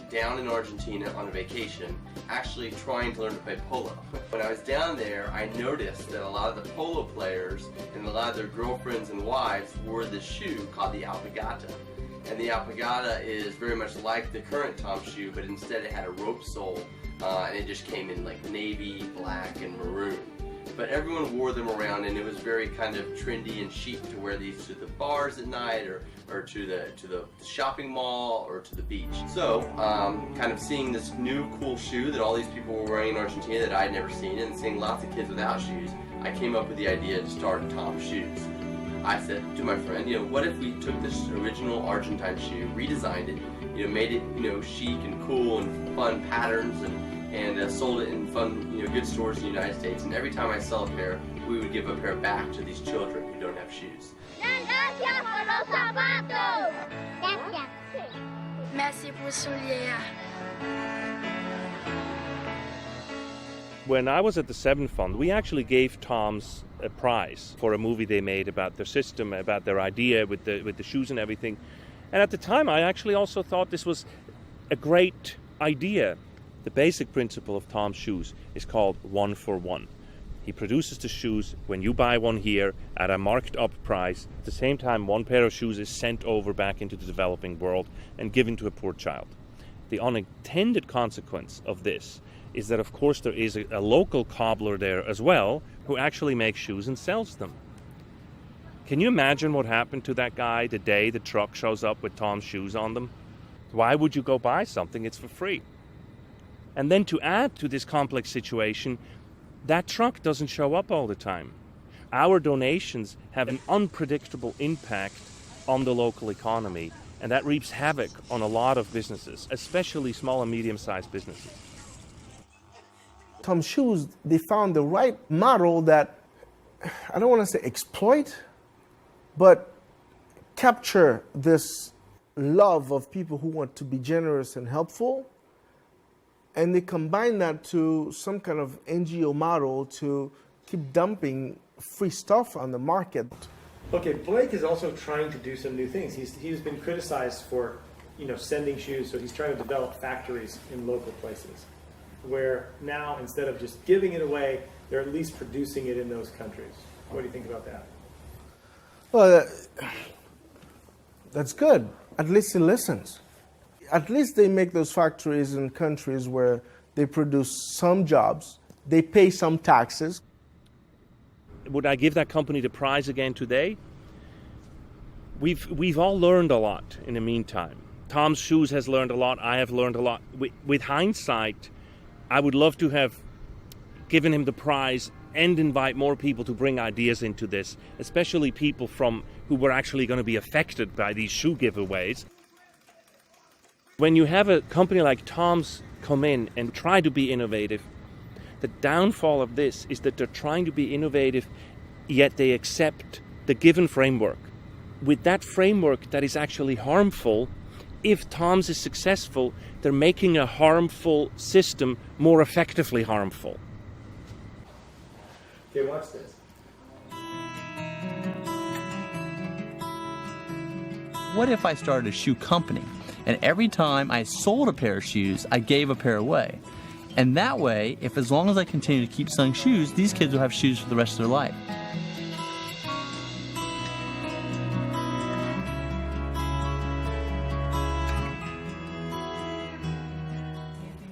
down in Argentina on a vacation, actually trying to learn to play polo. When I was down there, I noticed that a lot of the polo players and a lot of their girlfriends and wives wore this shoe called the alpargata. And the alpargata is very much like the current Tom shoe, but instead it had a rope sole, and it just came in like navy, black, and maroon. But everyone wore them around, and it was very kind of trendy and chic to wear these to the bars at night, or to the shopping mall, or to the beach. So, kind of seeing this new cool shoe that all these people were wearing in Argentina that I had never seen, and seeing lots of kids without shoes, I came up with the idea to start Tom's Shoes. I said to my friend, what if we took this original Argentine shoe, redesigned it, made it, chic and cool and fun patterns, and sold it in fun, good stores in the United States. And every time I sell a pair, we would give a pair back to these children who don't have shoes. Gracias por los zapatos. Gracias. Merci pour souliers. When I was at the Seven Fund, we actually gave Tom's a prize for a movie they made about their system, about their idea with the shoes and everything. And at the time, I actually also thought this was a great idea. The basic principle of Tom's Shoes is called 1 for 1. He produces the shoes. When you buy one here at a marked up price, at the same time one pair of shoes is sent over back into the developing world and given to a poor child. The unintended consequence of this is that, of course, there is a local cobbler there as well who actually makes shoes and sells them. Can you imagine what happened to that guy the day the truck shows up with Tom's Shoes on them? Why would you go buy something? It's for free. And then to add to this complex situation, that truck doesn't show up all the time. Our donations have an unpredictable impact on the local economy, and that reaps havoc on a lot of businesses, especially small and medium-sized businesses. Tom's Shoes, they found the right model that, I don't want to say exploit, but capture this love of people who want to be generous and helpful, And they combine that to some kind of NGO model to keep dumping free stuff on the market. Okay, Blake is also trying to do some new things. He's been criticized for, sending shoes, so he's trying to develop factories in local places, where now instead of just giving it away, they're at least producing it in those countries. What do you think about that? Well, that's good. At least he listens. At least they make those factories in countries where they produce some jobs, they pay some taxes. Would I give that company the prize again today? We've all learned a lot in the meantime. Tom's Shoes has learned a lot. I have learned a lot. With hindsight, I would love to have given him the prize and invite more people to bring ideas into this, especially people who were actually going to be affected by these shoe giveaways. When you have a company like Tom's come in and try to be innovative, the downfall of this is that they're trying to be innovative, yet they accept the given framework. With that framework that is actually harmful, if Tom's is successful, they're making a harmful system more effectively harmful. Okay, watch this. What if I started a shoe company, and every time I sold a pair of shoes, I gave a pair away? And that way, as long as I continue to keep selling shoes, these kids will have shoes for the rest of their life.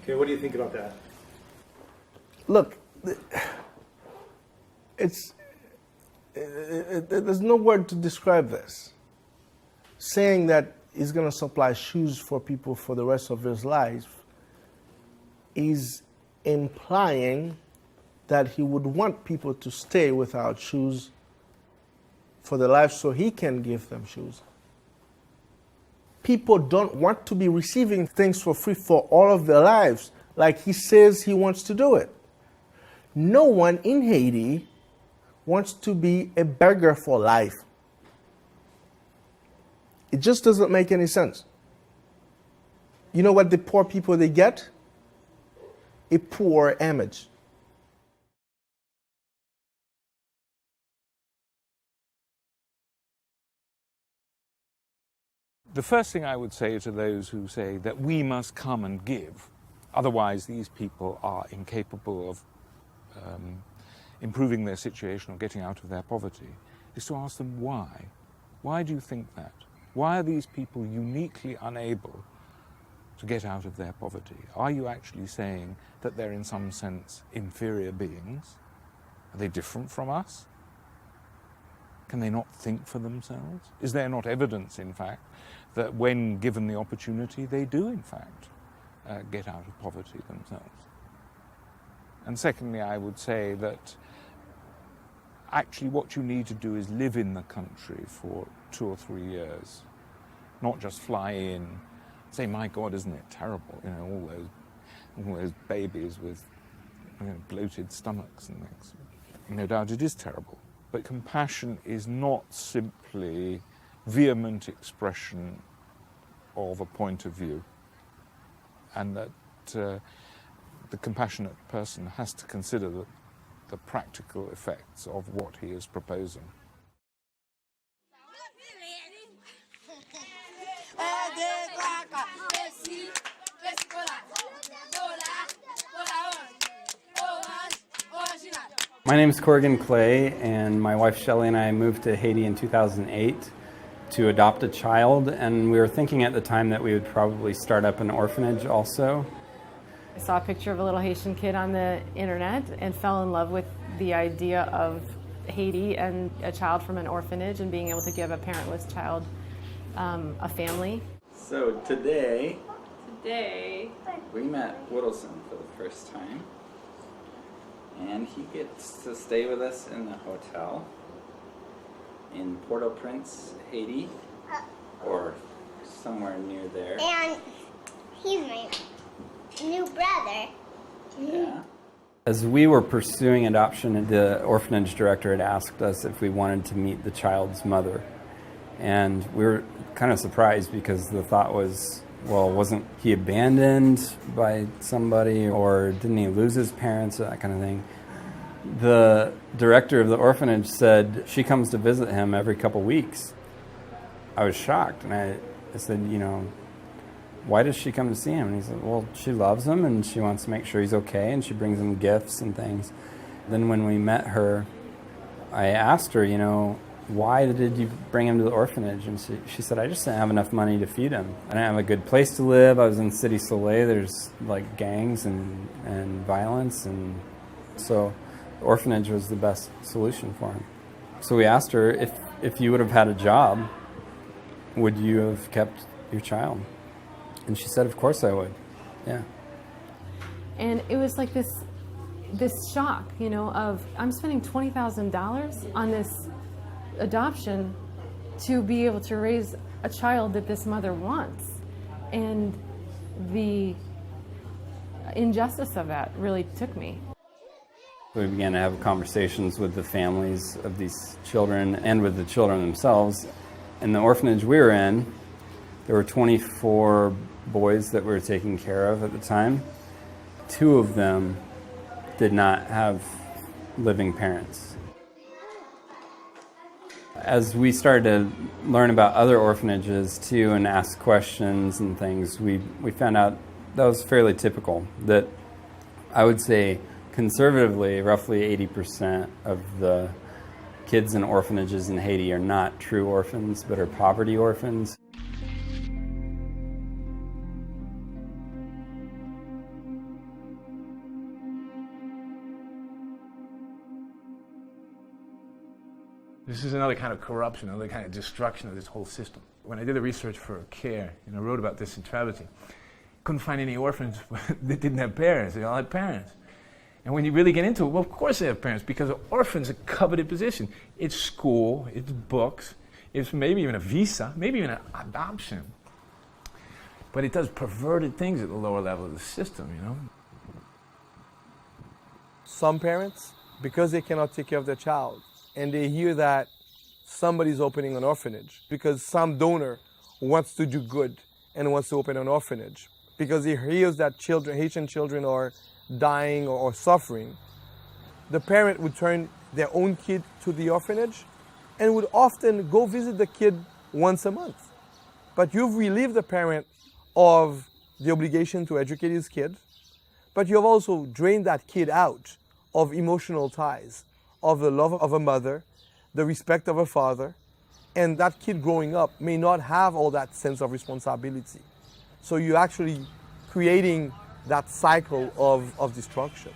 Okay, what do you think about that? Look, there's no word to describe this. Saying that he's going to supply shoes for people for the rest of his life is implying that he would want people to stay without shoes for their life so he can give them shoes. People don't want to be receiving things for free for all of their lives like he says he wants to do it. No one in Haiti wants to be a beggar for life. It just doesn't make any sense. You know what the poor people they get? A poor image. The first thing I would say to those who say that we must come and give, otherwise these people are incapable of improving their situation or getting out of their poverty, is to ask them why. Why do you think that? Why are these people uniquely unable to get out of their poverty? Are you actually saying that they're in some sense inferior beings? Are they different from us? Can they not think for themselves? Is there not evidence, in fact, that when given the opportunity, they do, in fact, get out of poverty themselves? And secondly, I would say that actually what you need to do is live in the country for 2 or 3 years, not just fly in, say, my God, isn't it terrible? You know, all those babies with bloated stomachs and things. No doubt it is terrible. But compassion is not simply vehement expression of a point of view, and that the compassionate person has to consider the practical effects of what he is proposing. My name is Corrigan Clay, and my wife Shelley and I moved to Haiti in 2008 to adopt a child, and we were thinking at the time that we would probably start up an orphanage also. I saw a picture of a little Haitian kid on the internet and fell in love with the idea of Haiti and a child from an orphanage and being able to give a parentless child a family. So today we met Whittleson for the first time, and he gets to stay with us in the hotel in Port-au-Prince, Haiti, or somewhere near there. And he's my new brother. Yeah. As we were pursuing adoption, the orphanage director had asked us if we wanted to meet the child's mother. And we were kind of surprised because the thought was, well, wasn't he abandoned by somebody, or didn't he lose his parents, that kind of thing. The director of the orphanage said she comes to visit him every couple weeks. I was shocked, and I said, you know, why does she come to see him? And he said, well, she loves him and she wants to make sure he's okay, and she brings him gifts and things. Then when we met her, I asked her, you know, why did you bring him to the orphanage? And she said, I just didn't have enough money to feed him. I didn't have a good place to live. I was in City Soleil. There's like gangs and violence. And so the orphanage was the best solution for him. So we asked her, if you would have had a job, would you have kept your child? And she said, of course I would. Yeah. And it was like this shock, you know, of I'm spending $20,000 on this adoption to be able to raise a child that this mother wants. And the injustice of that really took me. We began to have conversations with the families of these children and with the children themselves. In the orphanage we were in, there were 24 boys that we were taking care of at the time. 2 of them did not have living parents. As we started to learn about other orphanages too and ask questions and things, we found out that was fairly typical. That I would say conservatively, roughly 80% of the kids in orphanages in Haiti are not true orphans, but are poverty orphans. This is another kind of corruption, another kind of destruction of this whole system. When I did the research for CARE, and I wrote about this in Travity, couldn't find any orphans that didn't have parents. They all had parents. And when you really get into it, well, of course they have parents, because orphans are a coveted position. It's school, it's books, it's maybe even a visa, maybe even an adoption. But it does perverted things at the lower level of the system, you know? Some parents, because they cannot take care of their child, and they hear that somebody's opening an orphanage because some donor wants to do good and wants to open an orphanage, because he hears that Haitian children are dying or suffering, the parent would turn their own kid to the orphanage and would often go visit the kid once a month. But you've relieved the parent of the obligation to educate his kid, but you have also drained that kid out of emotional ties, of the love of a mother, the respect of a father, and that kid growing up may not have all that sense of responsibility. So you're actually creating that cycle of destruction.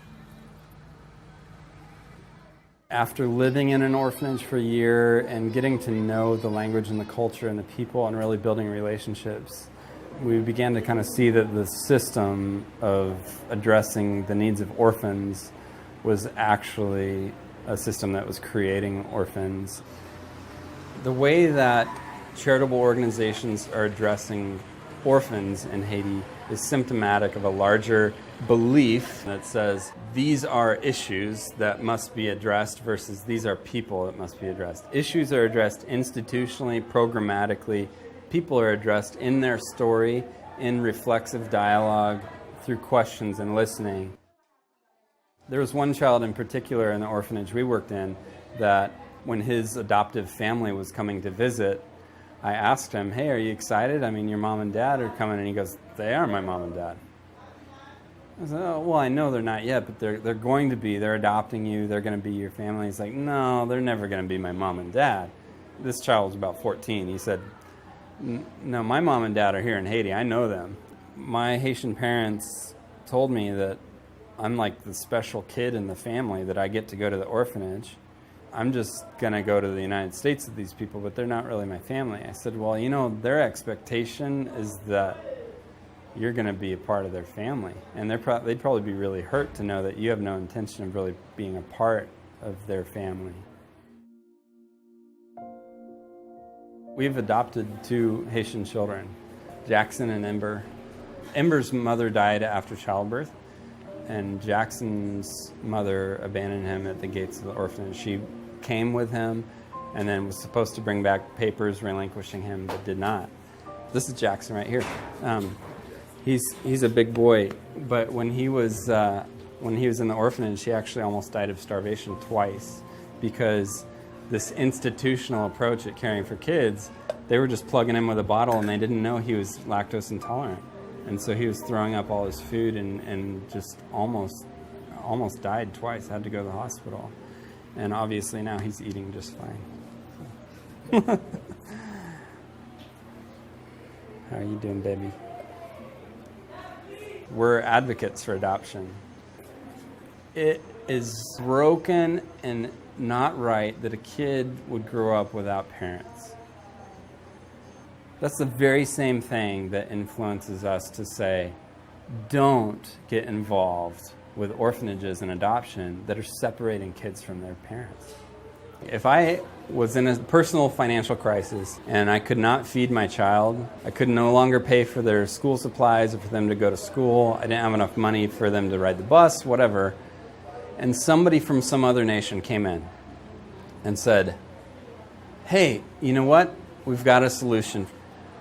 After living in an orphanage for a year and getting to know the language and the culture and the people and really building relationships, we began to kind of see that the system of addressing the needs of orphans was actually a system that was creating orphans. The way that charitable organizations are addressing orphans in Haiti is symptomatic of a larger belief that says these are issues that must be addressed versus these are people that must be addressed. Issues are addressed institutionally, programmatically. People are addressed in their story, in reflexive dialogue, through questions and listening. There was one child in particular in the orphanage we worked in that when his adoptive family was coming to visit, I asked him, hey, are you excited? I mean, your mom and dad are coming. And he goes, they are my mom and dad. I said, oh, well, I know they're not yet, but they're going to be. They're adopting you. They're going to be your family. He's like, no, they're never going to be my mom and dad. This child was about 14. He said, no, my mom and dad are here in Haiti. I know them. My Haitian parents told me that I'm like the special kid in the family, that I get to go to the orphanage. I'm just going to go to the United States with these people, but they're not really my family. I said, well, you know, their expectation is that you're going to be a part of their family. And they'd probably be really hurt to know that you have no intention of really being a part of their family. We've adopted 2 Haitian children, Jackson and Ember. Ember's mother died after childbirth, and Jackson's mother abandoned him at the gates of the orphanage. She came with him and then was supposed to bring back papers relinquishing him, but did not. This is Jackson right here. He's a big boy, but when he was in the orphanage, he actually almost died of starvation twice because this institutional approach at caring for kids, they were just plugging him with a bottle and they didn't know he was lactose intolerant. And so he was throwing up all his food and just almost died twice, had to go to the hospital. And obviously now he's eating just fine. How are you doing, baby? We're advocates for adoption. It is broken and not right that a kid would grow up without parents. That's the very same thing that influences us to say, don't get involved with orphanages and adoption that are separating kids from their parents. If I was in a personal financial crisis and I could not feed my child, I could no longer pay for their school supplies or for them to go to school, I didn't have enough money for them to ride the bus, whatever, and somebody from some other nation came in and said, hey, you know what? We've got a solution.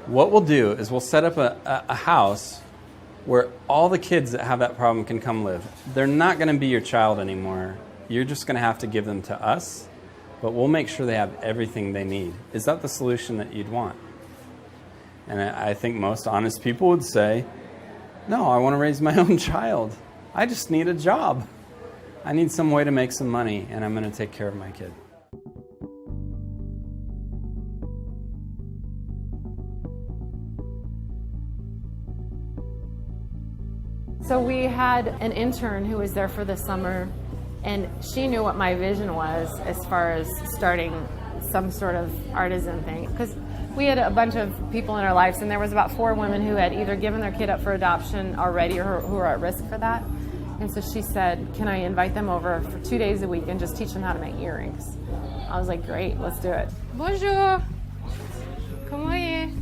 What we'll do is we'll set up a house where all the kids that have that problem can come live. They're not going to be your child anymore. You're just going to have to give them to us, but we'll make sure they have everything they need. Is that the solution that you'd want? And I think most honest people would say, no, I want to raise my own child. I just need a job. I need some way to make some money, and I'm going to take care of my kid. So we had an intern who was there for the summer, and she knew what my vision was as far as starting some sort of artisan thing. Because we had a bunch of people in our lives, and there was about 4 women who had either given their kid up for adoption already or who were at risk for that. And so she said, can I invite them over for 2 days a week and just teach them how to make earrings? I was like, great, let's do it. Bonjour. Comment est?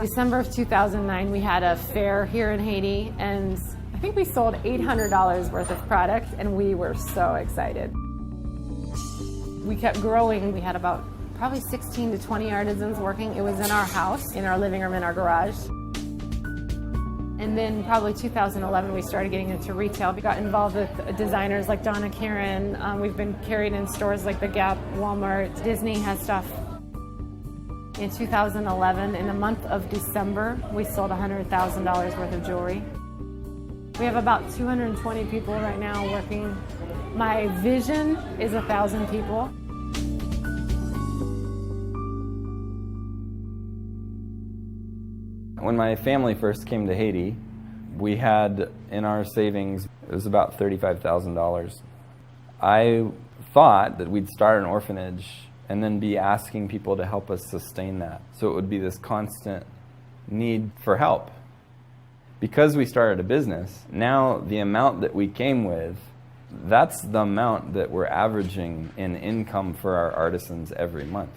December of 2009, we had a fair here in Haiti, and I think we sold $800 worth of product, and we were so excited. We kept growing. We had about probably 16 to 20 artisans working. It was in our house, in our living room, in our garage. And then probably 2011, we started getting into retail. We got involved with designers like Donna Karan. We've been carried in stores like The Gap, Walmart, Disney has stuff. In 2011, in the month of December, we sold $100,000 worth of jewelry. We have about 220 people right now working. My vision is 1,000 people. When my family first came to Haiti, we had in our savings, it was about $35,000. I thought that we'd start an orphanage and then be asking people to help us sustain that. So it would be this constant need for help. Because we started a business, now the amount that we came with, that's the amount that we're averaging in income for our artisans every month.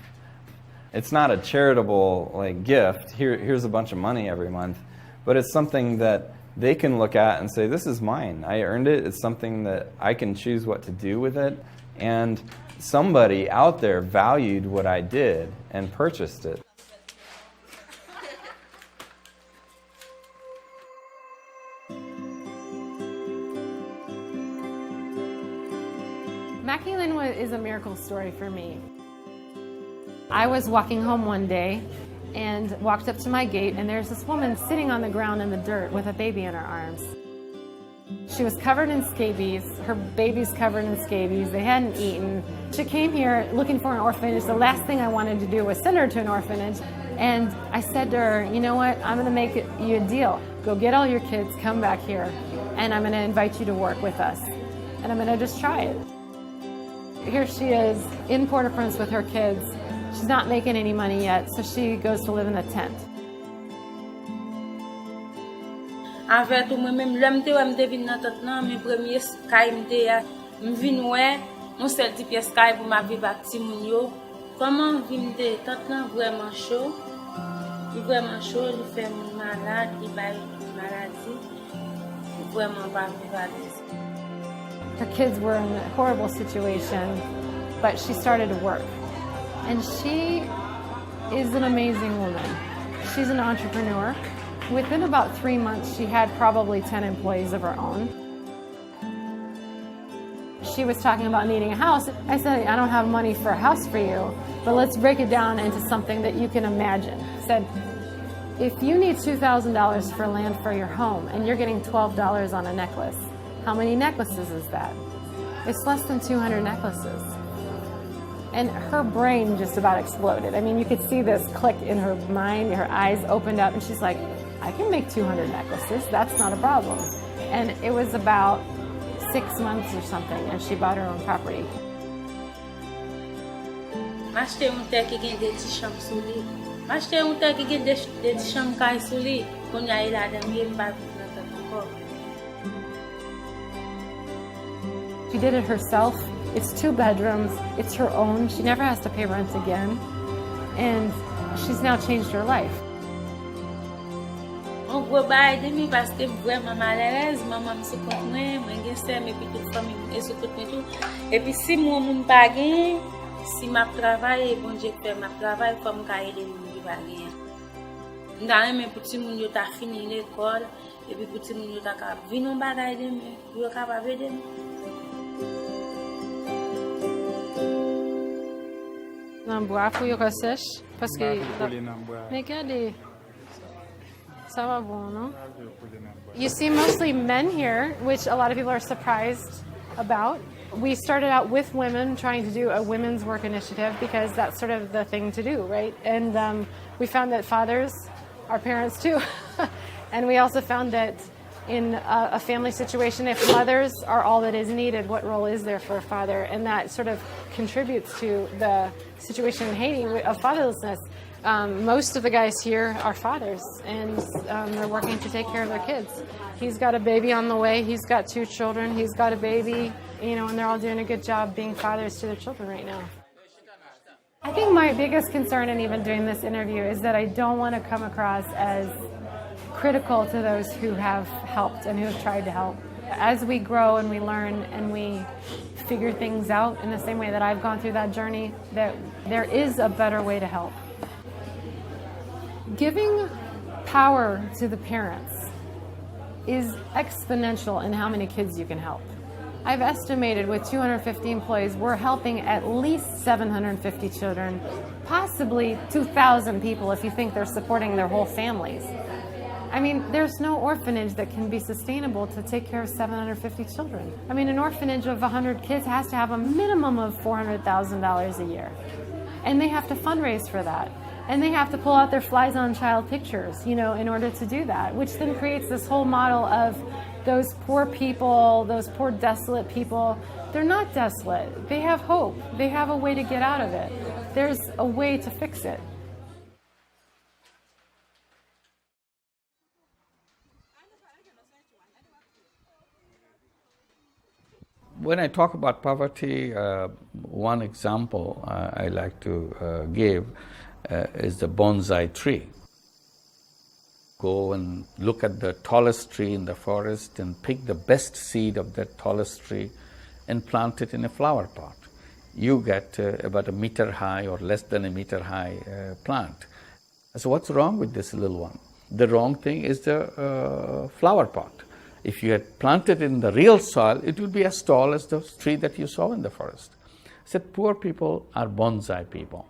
It's not a charitable gift, here's a bunch of money every month, but it's something that they can look at and say, this is mine, I earned it, it's something that I can choose what to do with it, and somebody out there valued what I did and purchased it. Maculin is a miracle story for me. I was walking home one day and walked up to my gate, and there's this woman sitting on the ground in the dirt with a baby in her arms. She was covered in scabies. Her baby's covered in scabies. They hadn't eaten. She came here looking for an orphanage. The last thing I wanted to do was send her to an orphanage. And I said to her, you know what? I'm going to make you a deal. Go get all your kids, come back here, and I'm going to invite you to work with us. And I'm going to just try it. Here she is in Port-au-Prince with her kids. She's not making any money yet, so she goes to live in a tent. En fait, moi-même, l'homme te vin dans tête nan, mes premiers sky me vin ouais, mon seul petit pièce sky pour ma vivre avec ti moun yo. Comment vin de tête nan vraiment chaud. Il vraiment chaud, il fait mon malade, il baille maladie. Vraiment pas vivre avec. Her kids were in a horrible situation, but she started to work. And she is an amazing woman. She's an entrepreneur. Within about 3 months, she had probably 10 employees of her own. She was talking about needing a house. I said, I don't have money for a house for you, but let's break it down into something that you can imagine. I said, if you need $2,000 for land for your home and you're getting $12 on a necklace, how many necklaces is that? It's less than 200 necklaces. And her brain just about exploded. I mean, you could see this click in her mind, her eyes opened up, and she's like, I can make 200 necklaces, that's not a problem. And it was about 6 months or something, and she bought her own property. M'acheter un terre qui gagne des petites chambres sous lit. M'acheter un terre qui gagne des petites chambres caille sous lit. Qu'on y a là dans mieux pas encore. She did it herself. It's 2 bedrooms. It's her own. She never has to pay rent again. And she's now changed her life. On gros bail de mi parce que vraiment mal à l'aise, maman me supporte moi, moi j'ai sœur mais puis toute famille et supporte moi tout. Et puis si moi mon pas gain, si m'a travail, bon Dieu fait m'a travail comme ka aider mon qui pas gain. Dans mes petits moun yo ta fini l'école et puis petit moun yo ta ka vinn on bagay de moi, yo capable aider moi. Non bois pour yo sèche parce que mais regardez. Ça va bon, no? You see mostly men here, which a lot of people are surprised about. We started out with women trying to do a women's work initiative because that's sort of the thing to do, right? And we found that fathers are parents too. And we also found that in a family situation, if mothers are all that is needed, what role is there for a father? And that sort of contributes to the situation in Haiti of fatherlessness. Most of the guys here are fathers, and they're working to take care of their kids. He's got a baby on the way. He's got 2 children. He's got a baby, you know, and they're all doing a good job being fathers to their children right now. I think my biggest concern in even doing this interview is that I don't want to come across as critical to those who have helped and who have tried to help. As we grow and we learn and we figure things out in the same way that I've gone through that journey, that there is a better way to help. Giving power to the parents is exponential in how many kids you can help. I've estimated with 250 employees, we're helping at least 750 children, possibly 2,000 people if you think they're supporting their whole families. I mean, there's no orphanage that can be sustainable to take care of 750 children. I mean, an orphanage of 100 kids has to have a minimum of $400,000 a year. And they have to fundraise for that. And they have to pull out their flies on child pictures, you know, in order to do that, which then creates this whole model of those poor people, those poor desolate people. They're not desolate. They have hope. They have a way to get out of it. There's a way to fix it. When I talk about poverty, one example I like to give is the bonsai tree. Go and look at the tallest tree in the forest and pick the best seed of that tallest tree and plant it in a flower pot. You get about a meter high or less than a meter high plant. So what's wrong with this little one? The wrong thing is the flower pot. If you had planted in the real soil, it would be as tall as the tree that you saw in the forest. I said poor people are bonsai people.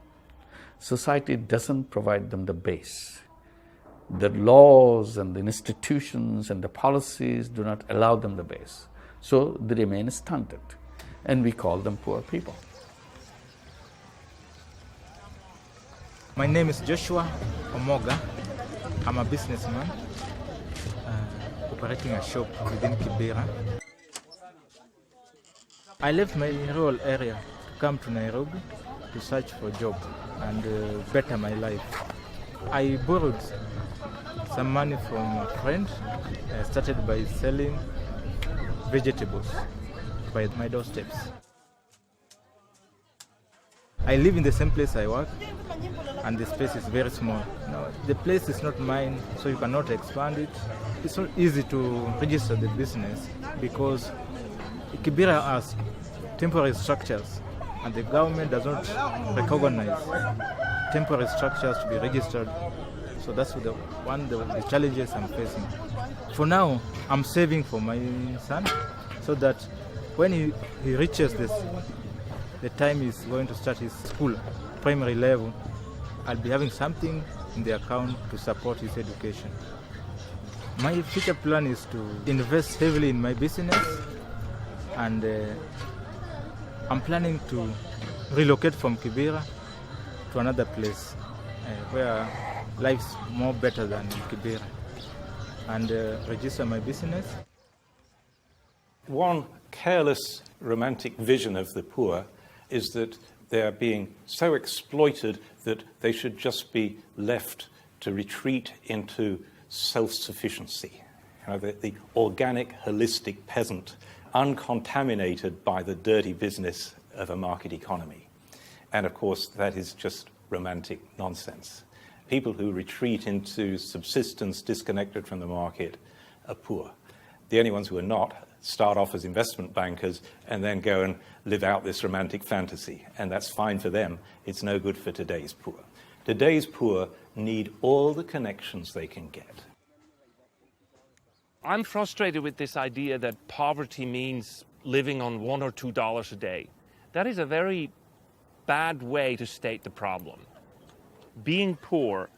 Society doesn't provide them the base. The laws and the institutions and the policies do not allow them the base. So they remain stunted, and we call them poor people. My name is Joshua Omoga. I'm a businessman operating a shop within Kibera. I left my rural area to come to Nairobi to search for a job and better my life. I borrowed some money from a friend. I started by selling vegetables by my doorsteps. I live in the same place I work, and the space is very small. Now, the place is not mine, so you cannot expand it. It's not easy to register the business because Kibera has temporary structures and the government does not recognize temporary structures to be registered. So that's one of the challenges I'm facing. For now, I'm saving for my son so that when he reaches the time he's going to start his school, primary level, I'll be having something in the account to support his education. My future plan is to invest heavily in my business, and I'm planning to relocate from Kibera to another place where life's more better than in Kibera, and register my business. One careless romantic vision of the poor is that they are being so exploited that they should just be left to retreat into self-sufficiency. You know, the organic, holistic peasant, uncontaminated by the dirty business of a market economy. And of course, that is just romantic nonsense. People who retreat into subsistence disconnected from the market are poor. The only ones who are not start off as investment bankers and then go and live out this romantic fantasy. And that's fine for them. It's no good for today's poor. Today's poor need all the connections they can get. I'm frustrated with this idea that poverty means living on $1 or $2 a day. That is a very bad way to state the problem. Being poor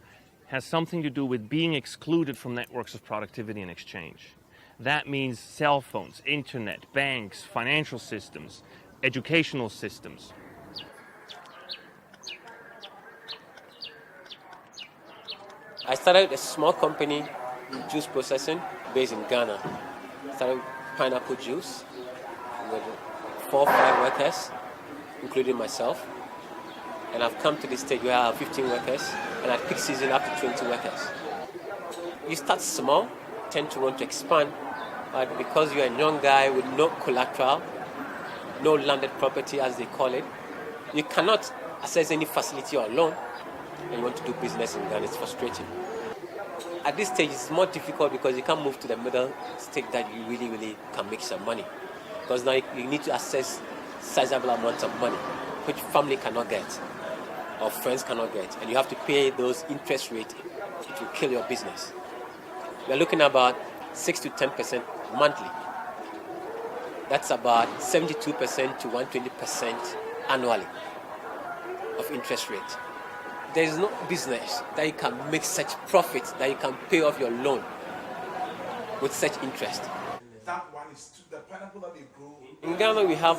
has something to do with being excluded from networks of productivity and exchange. That means cell phones, internet, banks, financial systems, educational systems. I started a small company, juice processing, based in Ghana. Started pineapple juice with 4 or 5 workers, including myself. And I've come to this stage where I have 15 workers, and at peak season up to 20 workers. You start small, tend to want to expand, but because you're a young guy with no collateral, no landed property as they call it, you cannot access any facility or loan, and you want to do business in Ghana. It's frustrating. At this stage, it's more difficult because you can't move to the middle stage that you really can make some money. Because now you need to access sizable amounts of money, which family cannot get, or friends cannot get, and you have to pay those interest rates. It will kill your business. We're looking at about 6 to 10% monthly. That's about 72% to 120% annually of interest rate. There is no business that you can make such profits that you can pay off your loan with such interest. That one is the pineapple that they grow. In Ghana, we have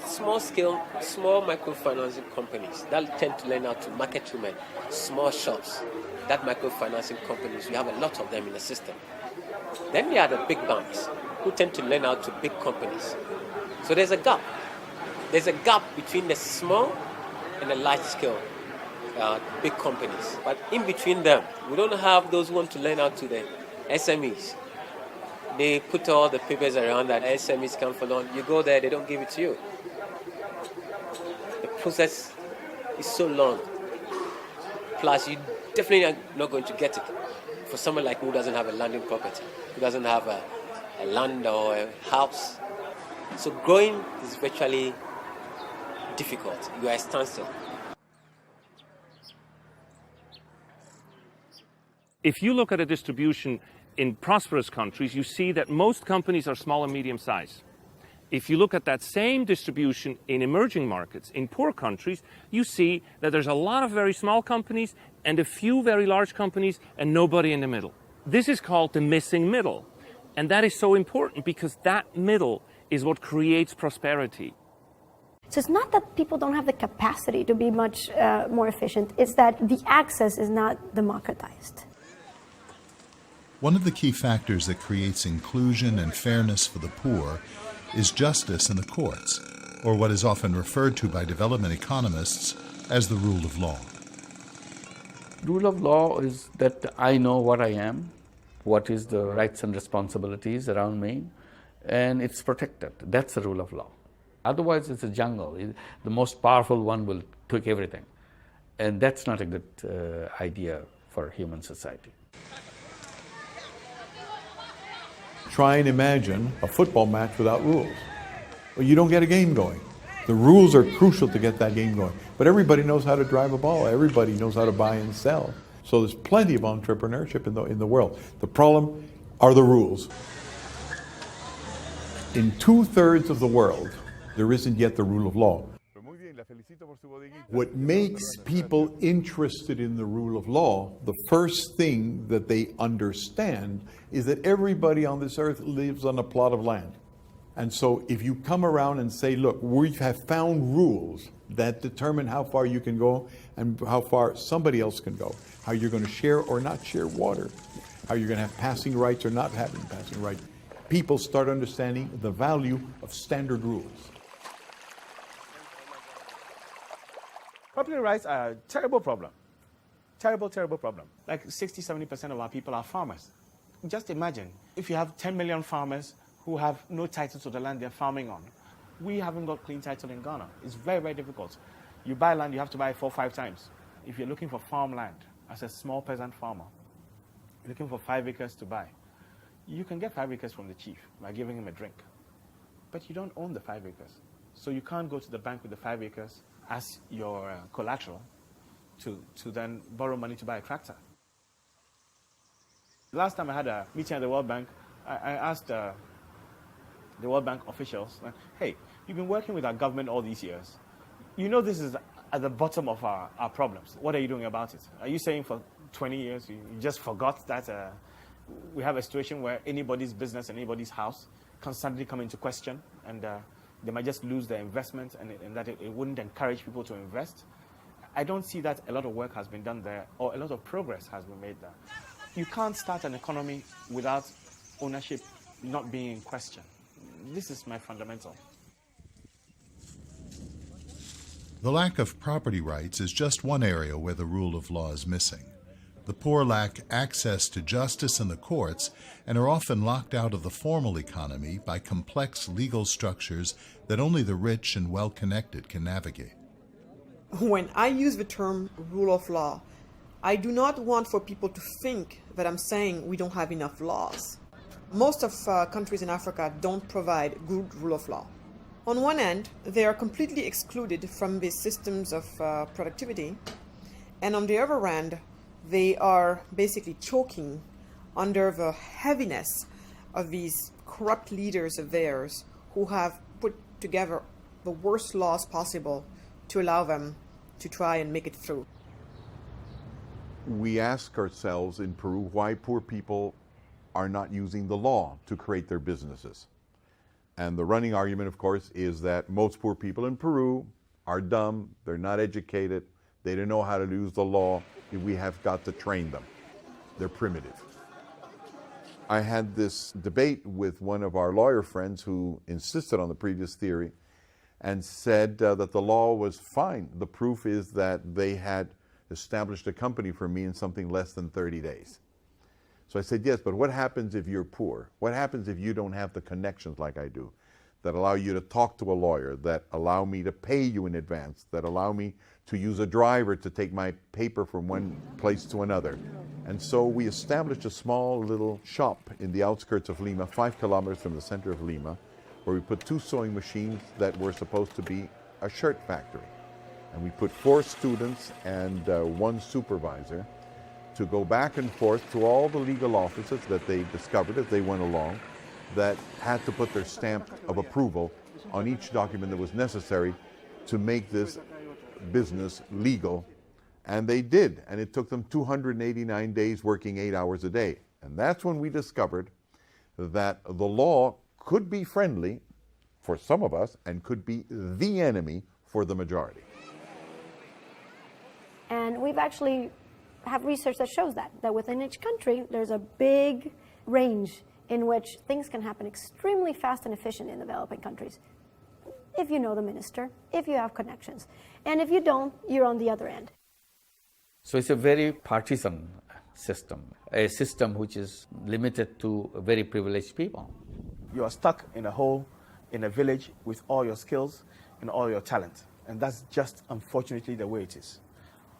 small microfinancing companies that tend to lend out to market women, small shops. That microfinancing companies, we have a lot of them in the system. Then there are the big banks who tend to lend out to big companies. So there's a gap. There's a gap between the small and the large scale big companies. But in between them, we don't have those who want to lend out to the SMEs. They put all the papers around that SMEs come for loan. You go there, they don't give it to you. The process is so long. Plus, you definitely are not going to get it. For someone like me who doesn't have a landing property, who doesn't have a land or a house. So growing is virtually difficult. You are a standstill. If you look at a distribution in prosperous countries, you see that most companies are small and medium size. If you look at that same distribution in emerging markets, in poor countries, you see that there's a lot of very small companies and a few very large companies and nobody in the middle. This is called the missing middle. And that is so important because that middle is what creates prosperity. So it's not that people don't have the capacity to be much more efficient, it's that the access is not democratized. One of the key factors that creates inclusion and fairness for the poor is justice in the courts, or what is often referred to by development economists as the rule of law. Rule of law is that I know what I am, what is the rights and responsibilities around me, and it's protected. That's the rule of law. Otherwise, it's a jungle. The most powerful one will take everything. And that's not a good idea for human society. Try and imagine a football match without rules. Well, you don't get a game going. The rules are crucial to get that game going. But everybody knows how to drive a ball. Everybody knows how to buy and sell. So there's plenty of entrepreneurship in the world. The problem are the rules. In 2/3 of the world, there isn't yet the rule of law. What makes people interested in the rule of law, the first thing that they understand is that everybody on this earth lives on a plot of land. And so if you come around and say, look, we have found rules that determine how far you can go and how far somebody else can go, how you're going to share or not share water, how you're going to have passing rights or not having passing rights, people start understanding the value of standard rules. Property rights are a terrible problem. Terrible, terrible problem. Like 60-70% of our people are farmers. Just imagine if you have 10 million farmers who have no title to the land they're farming on. We haven't got clean title in Ghana. It's very, very difficult. You buy land, you have to buy it 4 or 5 times. If you're looking for farmland as a small peasant farmer, you're looking for 5 acres to buy, you can get 5 acres from the chief by giving him a drink. But you don't own the 5 acres. So you can't go to the bank with the 5 acres as your collateral to then borrow money to buy a tractor. Last time I had a meeting at the World Bank, I asked the World Bank officials, hey, you've been working with our government all these years. You know this is at the bottom of our problems. What are you doing about it? Are you saying for 20 years you just forgot that we have a situation where anybody's business and anybody's house can suddenly come into question and they might just lose their investment and that it wouldn't encourage people to invest? I don't see that a lot of work has been done there or a lot of progress has been made there. You can't start an economy without ownership not being in question. This is my fundamental. The lack of property rights is just one area where the rule of law is missing. The poor lack access to justice in the courts and are often locked out of the formal economy by complex legal structures that only the rich and well-connected can navigate. When I use the term rule of law, I do not want for people to think that I'm saying we don't have enough laws. Most of countries in Africa don't provide good rule of law. On one end, they are completely excluded from the systems of productivity, and on the other end, they are basically choking under the heaviness of these corrupt leaders of theirs who have put together the worst laws possible to allow them to try and make it through. We ask ourselves in Peru why poor people are not using the law to create their businesses. And the running argument, of course, is that most poor people in Peru are dumb, they're not educated, they don't know how to use the law. We have got to train them. They're primitive. I had this debate with one of our lawyer friends who insisted on the previous theory and said that the law was fine. The proof is that they had established a company for me in something less than 30 days. So I said, yes, but what happens if you're poor? What happens if you don't have the connections like I do that allow you to talk to a lawyer, that allow me to pay you in advance, that allow me to use a driver to take my paper from one place to another? And so we established a small little shop in the outskirts of Lima, 5 kilometers from the center of Lima, where we put 2 sewing machines that were supposed to be a shirt factory. And we put 4 students and 1 supervisor to go back and forth to all the legal offices that they discovered as they went along that had to put their stamp of approval on each document that was necessary to make this business legal. And they did, and it took them 289 days working 8 hours a day. And that's when we discovered that the law could be friendly for some of us and could be the enemy for the majority. And we've actually have research that shows that within each country, there's a big range in which things can happen extremely fast and efficient in developing countries. If you know the minister, if you have connections. And if you don't, you're on the other end. So it's a very partisan system, a system which is limited to very privileged people. You are stuck in a hole, in a village with all your skills and all your talent. And that's just unfortunately the way it is.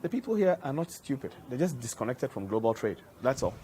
The people here are not stupid. They're just disconnected from global trade. That's all.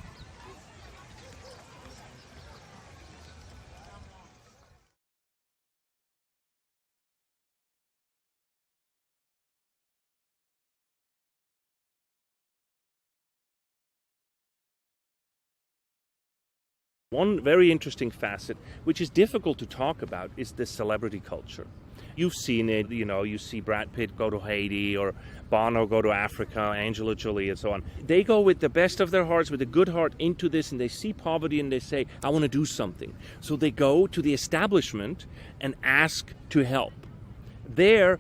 One very interesting facet, which is difficult to talk about, is the celebrity culture. You've seen it, you see Brad Pitt go to Haiti or Bono go to Africa, Angela Jolie and so on. They go with the best of their hearts, with a good heart into this, and they see poverty and they say, I want to do something. So they go to the establishment and ask to help. There,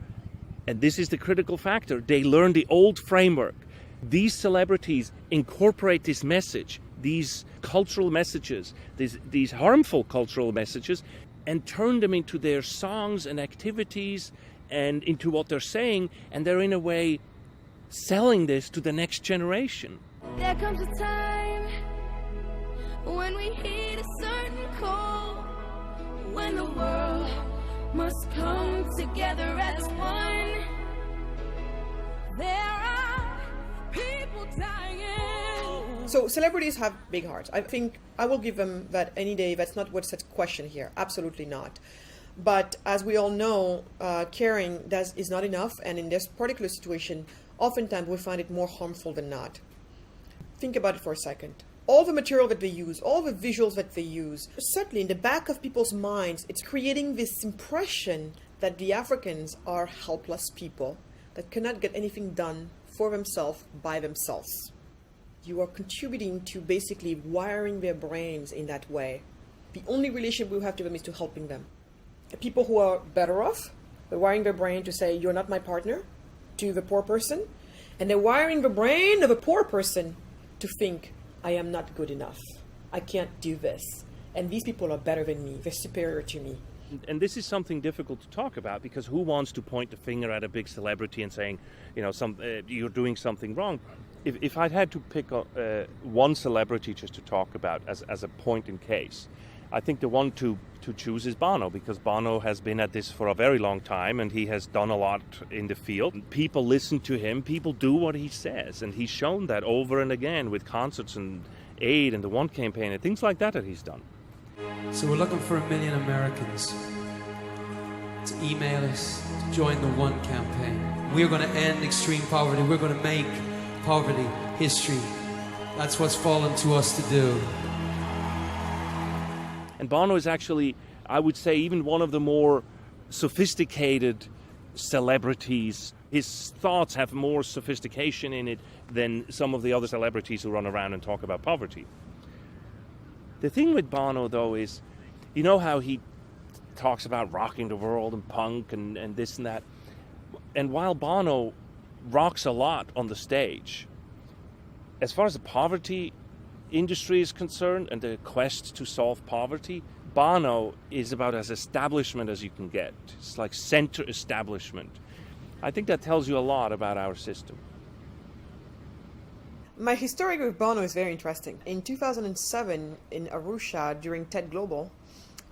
and this is the critical factor, they learn the old framework. These celebrities incorporate this message, these cultural messages, these harmful cultural messages, and turn them into their songs and activities and into what they're saying, and they're in a way selling this to the next generation. There comes a time when we hit a certain call, when the world must come together as one. There are people dying. So celebrities have big hearts. I think I will give them that any day. That's not what's at question here. Absolutely not. But as we all know, caring is not enough. And in this particular situation, oftentimes we find it more harmful than not. Think about it for a second. All the material that they use, all the visuals that they use, certainly in the back of people's minds, it's creating this impression that the Africans are helpless people that cannot get anything done for themselves by themselves. You are contributing to basically wiring their brains in that way. The only relationship we have to them is to helping them. People who are better off, they're wiring their brain to say, you're not my partner, to the poor person. And they're wiring the brain of a poor person to think, I am not good enough. I can't do this. And these people are better than me. They're superior to me. And this is something difficult to talk about, because who wants to point the finger at a big celebrity and saying, you're doing something wrong? If I'd had to pick one celebrity just to talk about as a point in case, I think the one to choose is Bono, because Bono has been at this for a very long time and he has done a lot in the field. People listen to him, people do what he says, and he's shown that over and again with concerts and aid and the One campaign and things like that he's done. So we're looking for 1 million Americans to email us, to join the One campaign. We're going to end extreme poverty. We're going to make poverty history. That's what's fallen to us to do. And Bono is actually, I would say, even one of the more sophisticated celebrities. His thoughts have more sophistication in it than some of the other celebrities who run around and talk about poverty. The thing with Bono, though, is, you know how he talks about rocking the world and punk and this and that? And while Bono rocks a lot on the stage, as far as the poverty industry is concerned and the quest to solve poverty, Bono is about as establishment as you can get. It's like center establishment. I think that tells you a lot about our system. My history with Bono is very interesting. In 2007 in Arusha during TED Global,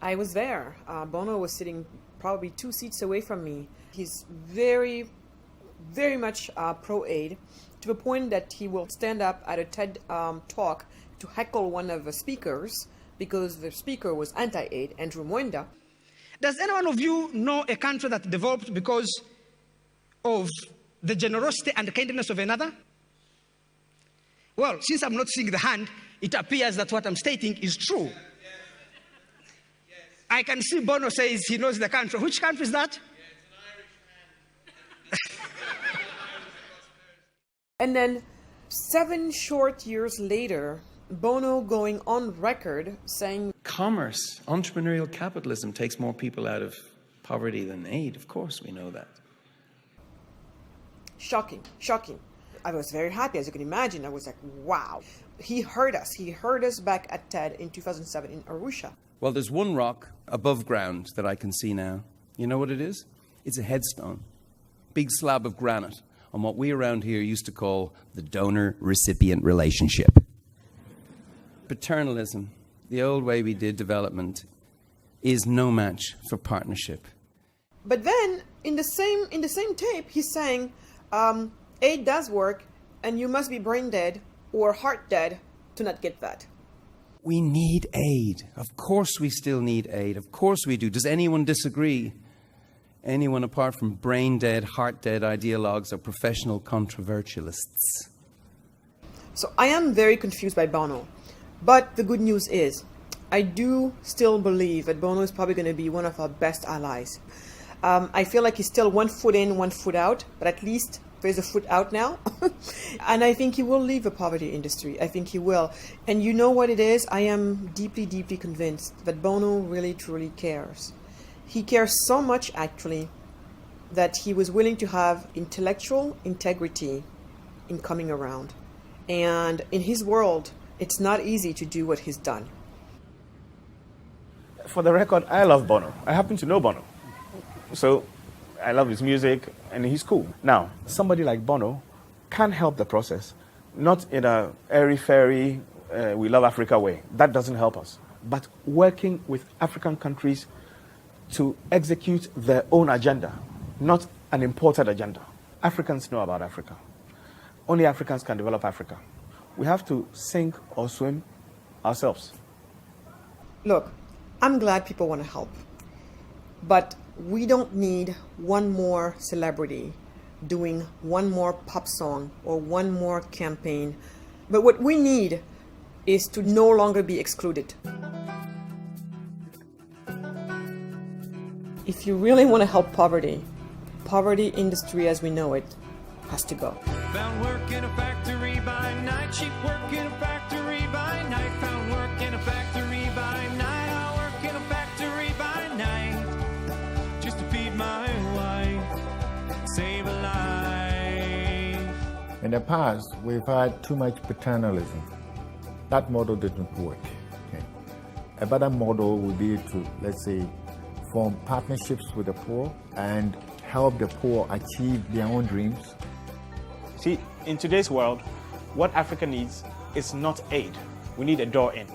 I was there. Bono was sitting probably 2 seats away from me. He's very, very much pro-aid, to the point that he will stand up at a TED talk to heckle one of the speakers because the speaker was anti-aid, Andrew Mwenda. Does any one of you know a country that developed because of the generosity and the kindness of another? Well, since I'm not seeing the hand, it appears that what I'm stating is true. I can see Bono says he knows the country. Which country is that? And then 7 short years later, Bono going on record saying, commerce, entrepreneurial capitalism takes more people out of poverty than aid. Of course, we know that. Shocking, shocking. I was very happy, as you can imagine. I was like, wow. He heard us. He heard us back at TED in 2007 in Arusha. Well, there's one rock above ground that I can see now. You know what it is? It's a headstone. Big slab of granite on what we around here used to call the donor-recipient relationship. Paternalism, the old way we did development, is no match for partnership. But then, in the same tape, he's saying, aid does work, and you must be brain dead or heart dead to not get that. We need aid. Of course we still need aid. Of course we do. Does anyone disagree? Anyone apart from brain-dead, heart-dead ideologues or professional controversialists? So I am very confused by Bono. But the good news is, I do still believe that Bono is probably going to be one of our best allies. I feel like he's still 1 foot in, 1 foot out, but at least there's a foot out now. And I think he will leave the poverty industry. I think he will. And you know what it is? I am deeply, deeply convinced that Bono really, truly cares. He cares so much, actually, that he was willing to have intellectual integrity in coming around. And in his world, it's not easy to do what he's done. For the record, I love Bono. I happen to know Bono. So I love his music, and he's cool. Now, somebody like Bono can help the process, not in a airy-fairy, we love Africa way. That doesn't help us. But working with African countries to execute their own agenda, not an imported agenda. Africans know about Africa. Only Africans can develop Africa. We have to sink or swim ourselves. Look, I'm glad people want to help, but we don't need one more celebrity doing one more pop song or one more campaign. But what we need is to no longer be excluded. If you really want to help poverty industry as we know it has to go. Found work in a factory by night, cheap work in a factory by night. Found work in a factory by night, I work in a factory by night, just to feed my wife, save a life. In the past, we've had too much paternalism. That model didn't work. Okay. A better model would be to, let's say, form partnerships with the poor and help the poor achieve their own dreams. See, in today's world, what Africa needs is not aid. We need a door in.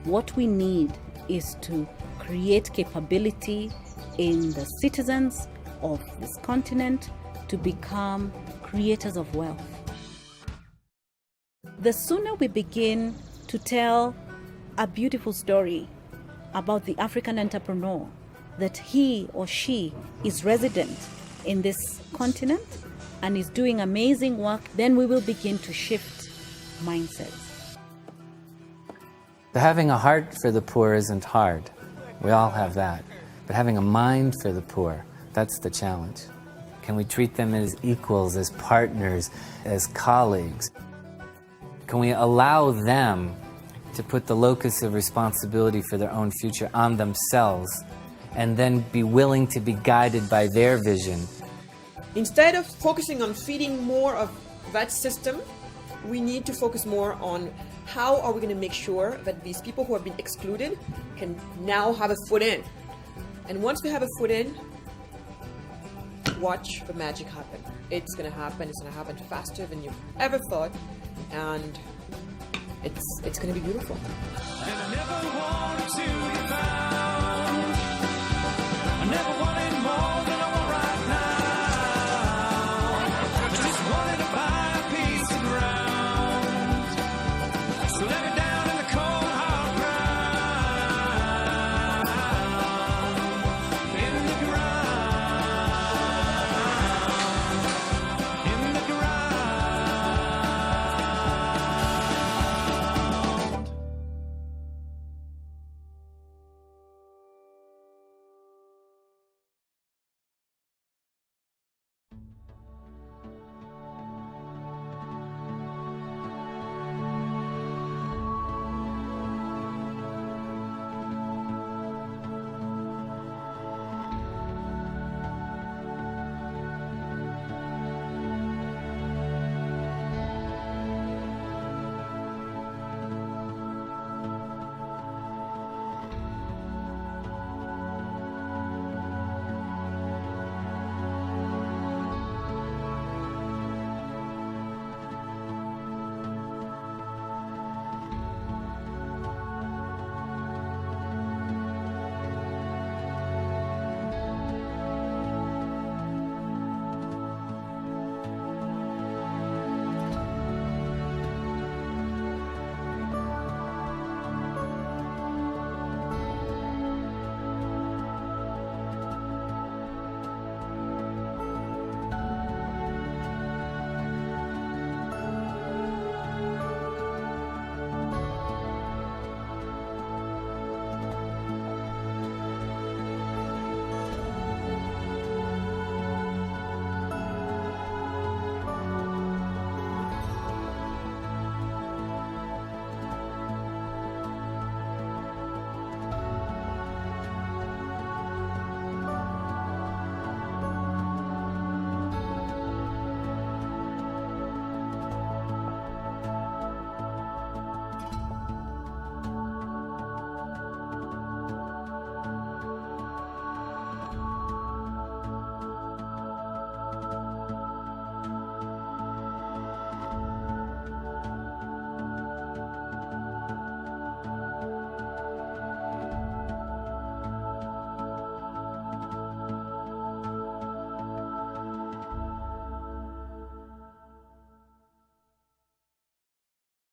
What we need is to create capability in the citizens of this continent to become creators of wealth. The sooner we begin to tell a beautiful story about the African entrepreneur, that he or she is resident in this continent and is doing amazing work, then we will begin to shift mindsets. Having a heart for the poor isn't hard. We all have that. But having a mind for the poor, that's the challenge. Can we treat them as equals, as partners, as colleagues? Can we allow them to put the locus of responsibility for their own future on themselves and then be willing to be guided by their vision? Instead of focusing on feeding more of that system, we need to focus more on how are we going to make sure that these people who have been excluded can now have a foot in. And once we have a foot in, watch the magic happen. It's going to happen. It's going to happen faster than you ever thought. And it's going to be beautiful. And I never wanted to be found. I never wanted more.